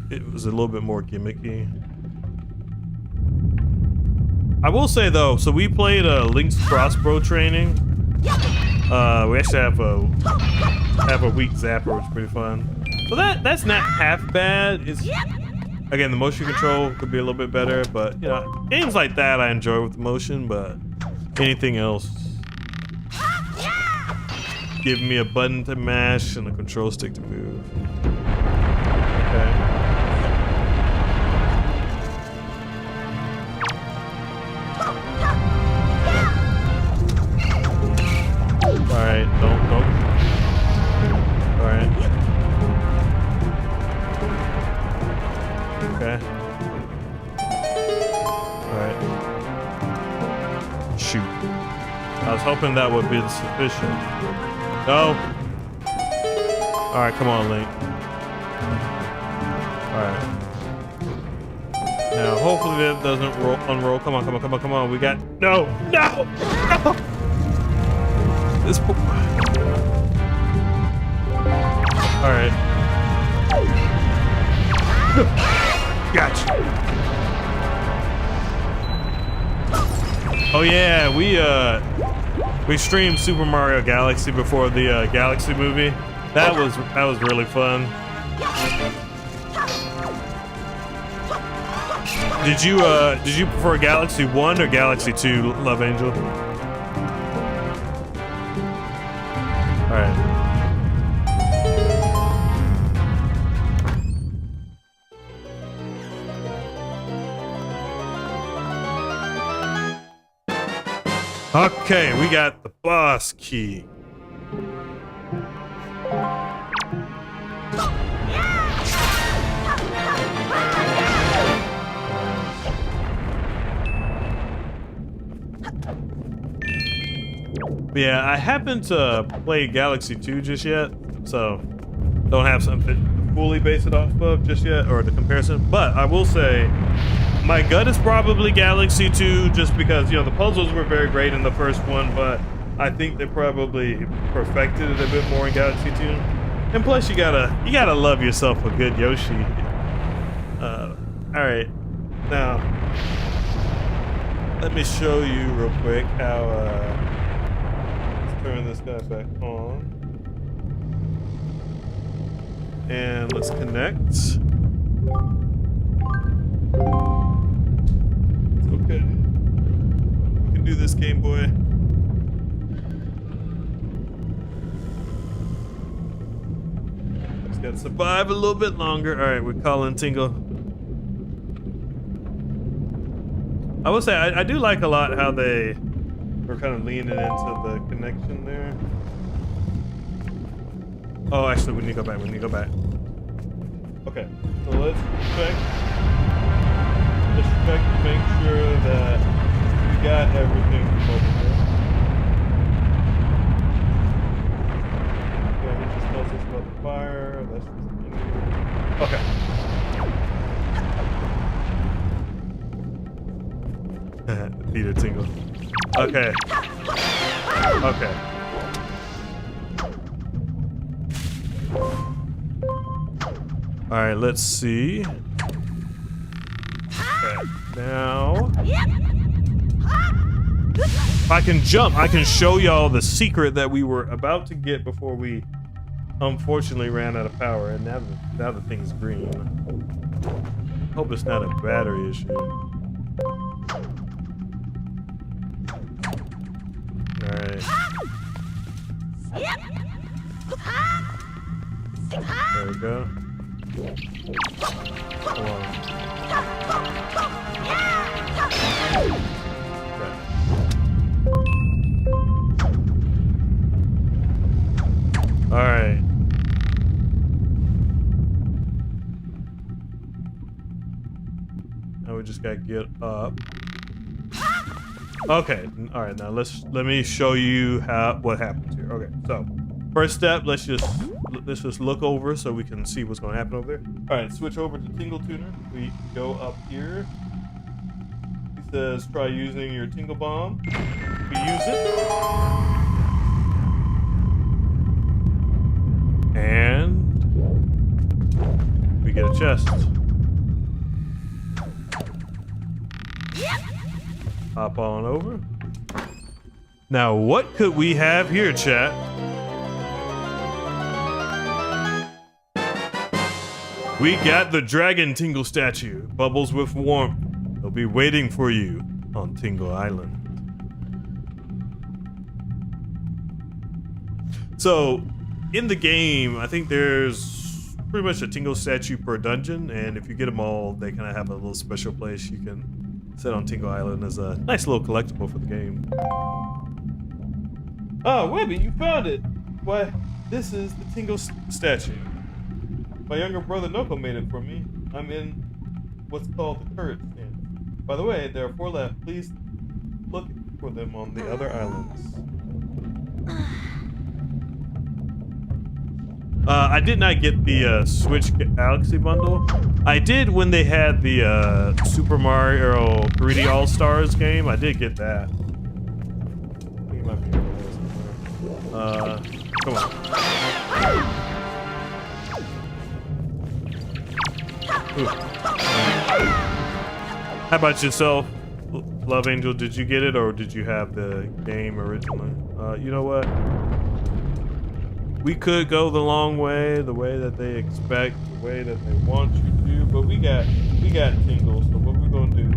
it was a little bit more gimmicky. I will say though, so we played Link's crossbow training. We actually have a weak zapper, which is pretty fun. So that's not half bad. It's again, the motion control could be a little bit better, but you know, games like that I enjoy with the motion, but anything else, give me a button to mash and a control stick to move. Okay. Alright, don't. Alright. Okay. Alright. Shoot. I was hoping that would be sufficient. No. Alright, come on, Link. Alright. Now, hopefully that doesn't unroll. Come on. We got... No! This... Alright. Gotcha. Oh yeah, we streamed Super Mario Galaxy before the Galaxy movie. That was really fun. Did you prefer Galaxy 1 or Galaxy 2, Love Angel? All right. Okay, we got the boss key. Yeah, I haven't played Galaxy 2 just yet, so don't have something to fully base it off of just yet, or the comparison. But I will say, my gut is probably Galaxy 2, just because, you know, the puzzles were very great in the first one, but I think they probably perfected it a bit more in Galaxy 2. And plus, you gotta love yourself a good Yoshi. All right, now let me show you real quick how. turn this guy back on. And let's connect. It's okay. You can do this, Game Boy. Just gotta survive a little bit longer. Alright, we're calling Tingle. I will say, I do like a lot how they were kind of leaning into the connection there. Oh, actually, we need to go back. We need to go back. Okay, so let's check. Let's check to make sure that we got everything over here. Okay, he just tells us about the fire. That's just okay. Peter Tingle. Okay. Okay. All right, let's see. Okay, now, if I can jump, I can show y'all the secret that we were about to get before we unfortunately ran out of power, and now the thing's green. Hope it's not a battery issue. All right. There we go. Hold on. Okay. All right. Now we just gotta get up. Okay. All right. Now let me show you what happens here. Okay. So first step, let's just look over so we can see what's going to happen over there. All right. Switch over to Tingle Tuner. We go up here. He says try using your Tingle Bomb. We use it. And we get a chest. Hop on over. Now, what could we have here, chat? We got the Dragon Tingle statue. Bubbles with warmth. They'll be waiting for you on Tingle Island. So, in the game, I think there's pretty much a Tingle statue per dungeon, and if you get them all, they kind of have a little special place you can set on Tingle Island as a nice little collectible for the game. Oh, Webby, you found it! Why, this is the Tingle statue. My younger brother Noko made it for me. I'm in what's called the turret stand. By the way, there are 4 left. Please look for them on the other islands. I did not get the Switch Galaxy bundle. I did when they had the Super Mario 3D All-Stars game. I did get that. I think it might be over there somewhere. Come on. Ooh. How about yourself, Love Angel? Did you get it, or did you have the game originally? You know what? We could go the long way, the way that they expect, the way that they want you to, but we got Tingle, so what we're gonna do,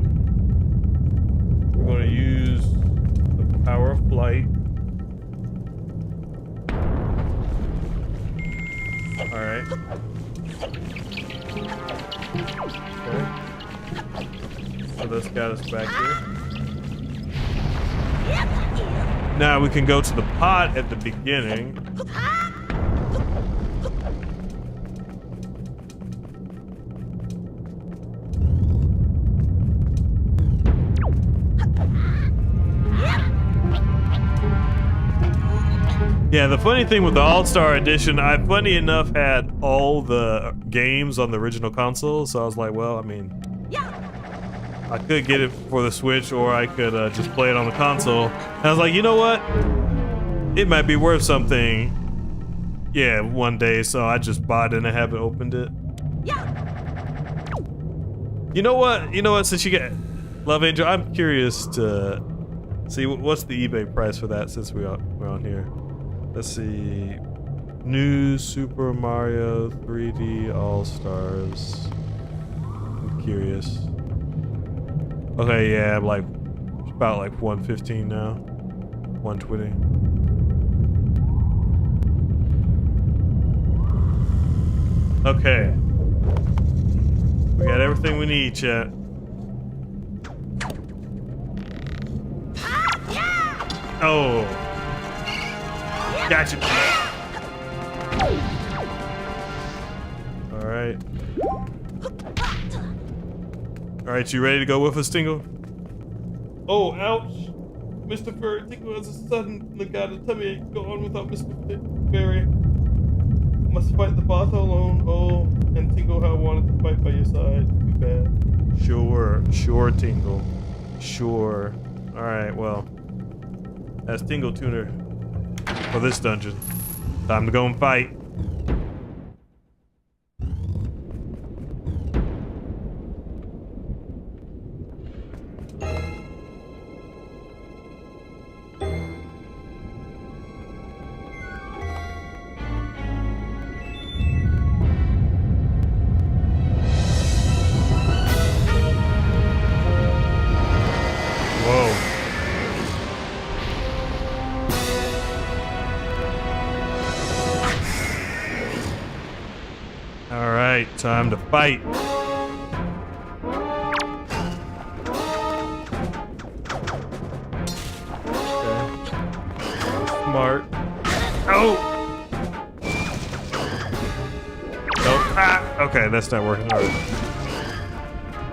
we're gonna use the power of flight. Alright. Okay. So this got us back here. Now we can go to the pot at the beginning. Yeah, the funny thing with the All-Star Edition, I funny enough had all the games on the original console, so I was like, well, I mean, I could get it for the Switch, or I could just play it on the console. And I was like, you know what? It might be worth something. Yeah, one day, so I just bought it and I haven't opened it. You know what? You know what? Since you get Love Angel, I'm curious to see what's the eBay price for that since we're on here. Let's see. New Super Mario 3D All-Stars. I'm curious. Okay, yeah, I'm like about like 115 now. 120. Okay. We got everything we need, chat. Oh. Gotcha. Alright. Alright, you ready to go with us, Tingle? Oh, ouch. Mr. Furry, Tingle has a sudden look out of tummy ache. Go on without Mr. Fairy. Must fight the boss alone. Oh, and Tingle, how I wanted to fight by your side. Too bad. Sure, Tingle. Sure. Alright, well. That's Tingle Tuner for this dungeon. Time to go and fight. Time to fight. Okay. Smart. Oh! Nope. Ah! Okay, that's not working. Alright.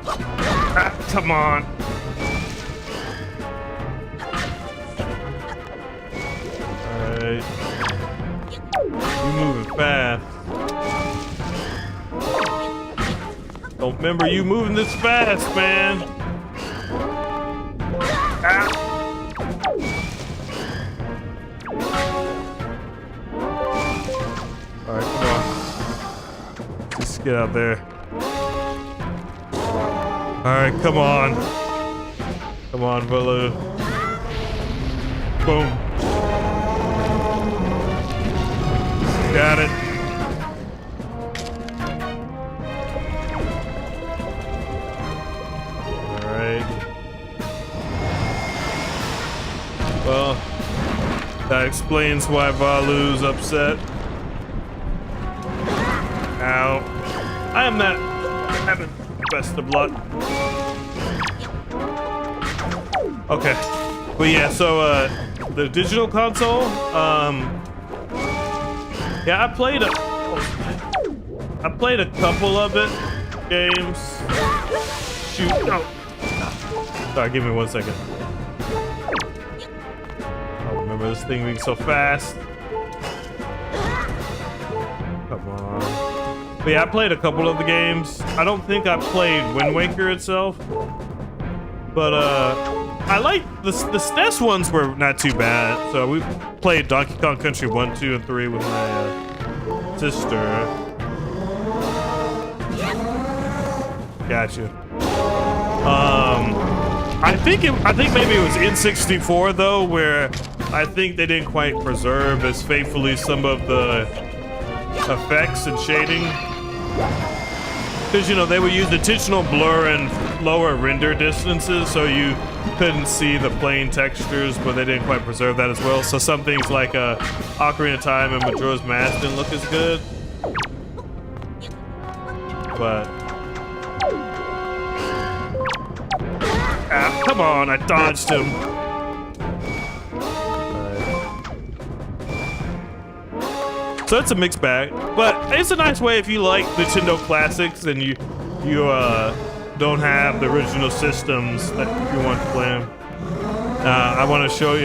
Ah, come on. Alright. You moving fast. Don't remember you moving this fast, man. Ah. Alright, come on. Just get out there. Alright, come on. Come on, Baloo. Boom. Got it. Well, that explains why Valu's upset. Ow. I am not having the best of luck. Okay. But yeah, so the digital console, yeah, I played a couple of it games. Shoot. No. Sorry, give me 1 second. Remember this thing being so fast. Come on. But yeah, I played a couple of the games. I don't think I played Wind Waker itself. But I like the SNES ones were not too bad. So we played Donkey Kong Country 1, 2, and 3 with my sister. Gotcha. I think maybe it was N64 though, where I think they didn't quite preserve as faithfully some of the effects and shading. Because, you know, they would use intentional blur and lower render distances, so you couldn't see the plain textures, but they didn't quite preserve that as well. So some things like Ocarina of Time and Majora's Mask didn't look as good. But... ah, come on, I dodged him. So it's a mixed bag, but it's a nice way if you like Nintendo classics and you don't have the original systems that you want to play them. I want to show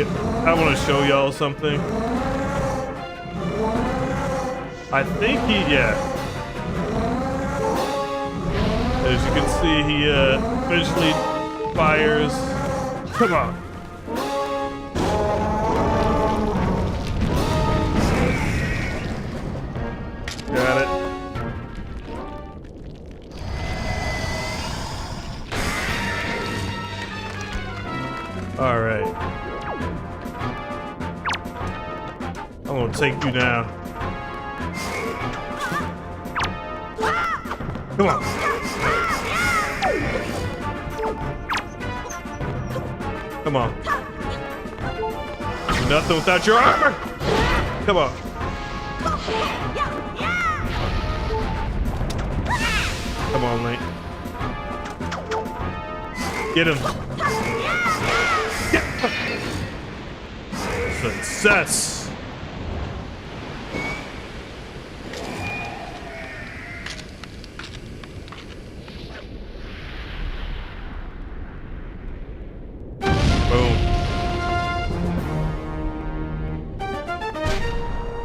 y'all something. I think yeah. As you can see, he eventually fires. Come on. Got it. All right. I'm gonna take you now. Come on. Come on. You're nothing without your armor. Come on. Come on, Link. Get him. Yeah. Success.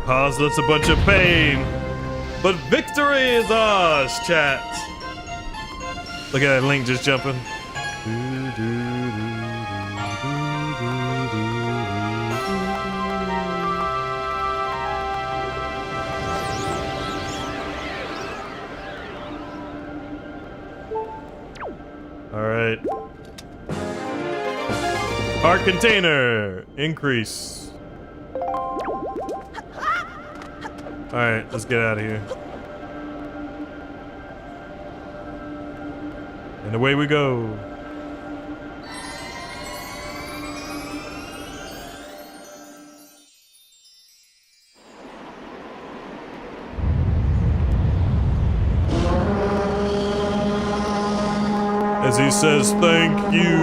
Caused us a bunch of pain, but victory is ours, chat. Look at that Link just jumping. All right. Heart container increase. Alright, let's get out of here. And away we go. As he says, thank you.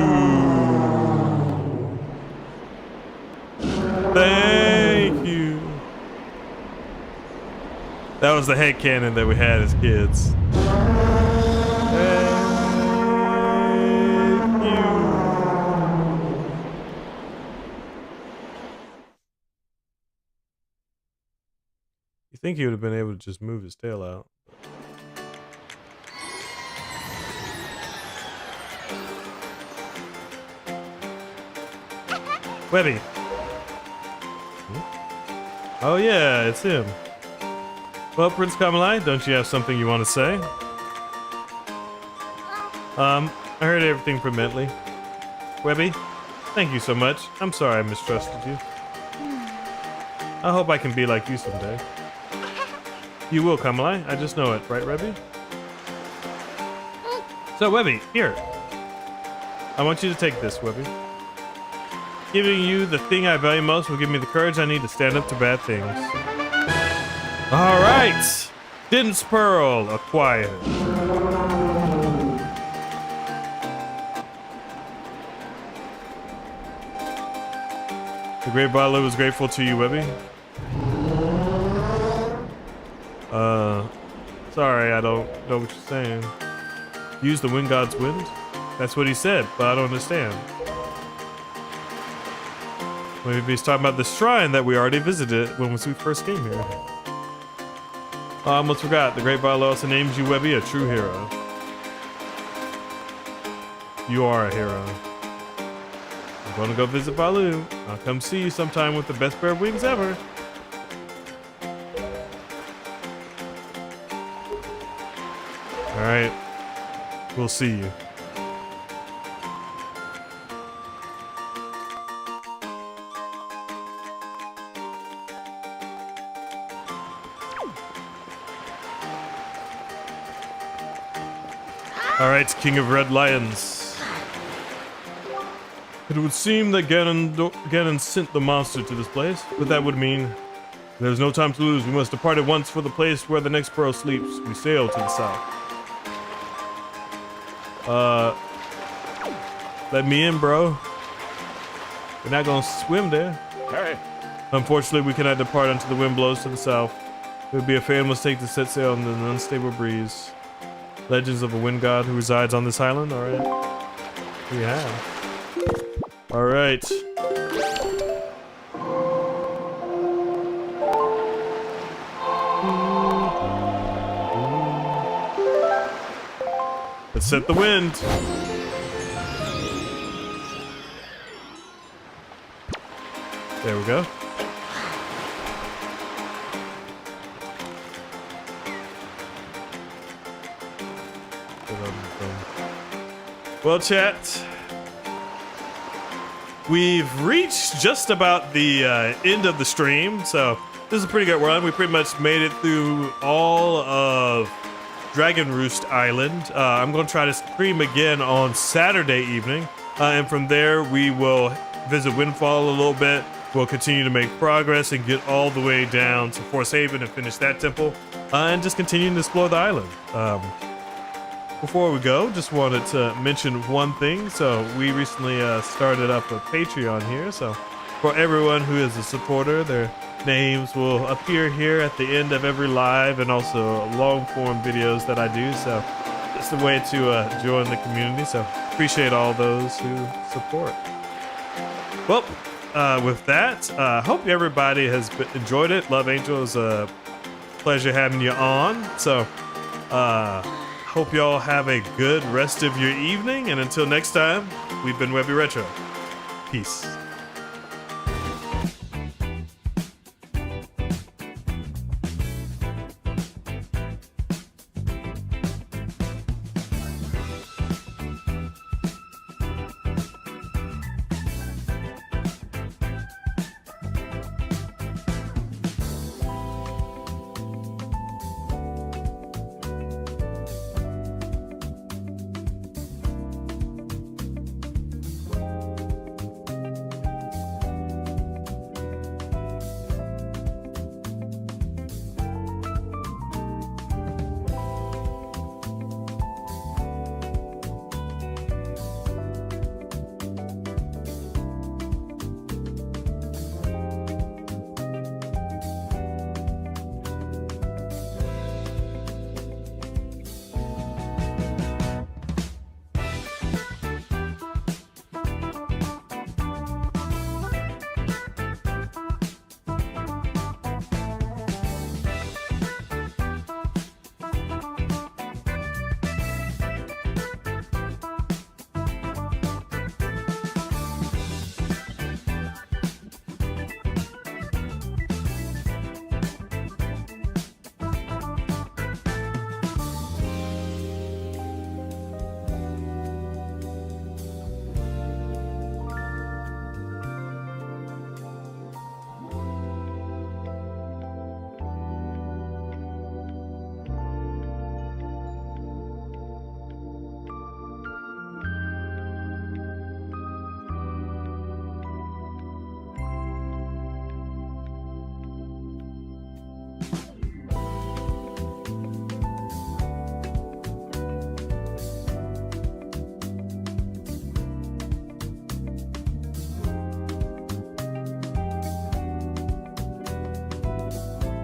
Thank you. That was the headcanon that we had as kids. Thank you. You think he would have been able to just move his tail out? Webby. Oh yeah, it's him. Well, Prince Kamalai, don't you have something you want to say? I heard everything from Bentley. Webby, thank you so much. I'm sorry I mistrusted you. I hope I can be like you someday. You will, Kamalai. I just know it, right, Webby? So, Webby, here. I want you to take this, Webby. Giving you the thing I value most will give me the courage I need to stand up to bad things. All right, Din's Pearl acquired. The Great Balu was grateful to you, Webby. Sorry, I don't know what you're saying. Use the Wind God's wind? That's what he said, but I don't understand. Maybe he's talking about the shrine that we already visited when we first came here. I almost forgot. The Great Balu also names you, Webby, a true hero. You are a hero. I'm gonna go visit Balu. I'll come see you sometime with the best pair of wings ever. Alright. We'll see you. Alright, King of Red Lions. It would seem that Ganon sent the monster to this place, but that would mean there's no time to lose. We must depart at once for the place where the next pearl sleeps. We sail to the south. Let me in, bro. We're not gonna swim there. Hey. Unfortunately, we cannot depart until the wind blows to the south. It would be a fatal mistake to set sail in an unstable breeze. Legends of a wind god who resides on this island. All right. We have. All right. Let's set the wind. There we go. Well, chat, we've reached just about the end of the stream, so this is a pretty good run. We pretty much made it through all of Dragon Roost Island. I'm going to try to stream again on Saturday evening. And from there, we will visit Windfall a little bit. We'll continue to make progress and get all the way down to Force Haven and finish that temple. And just continue to explore the island. Before we go, just wanted to mention one thing. So we recently started up a Patreon here. So for everyone who is a supporter, their names will appear here at the end of every live and also long form videos that I do. So it's a way to join the community. So appreciate all those who support. Well, with that, hope everybody has enjoyed it. Love Angel, is a pleasure having you on. So hope y'all have a good rest of your evening, and until next time, we've been Webby Retro. Peace.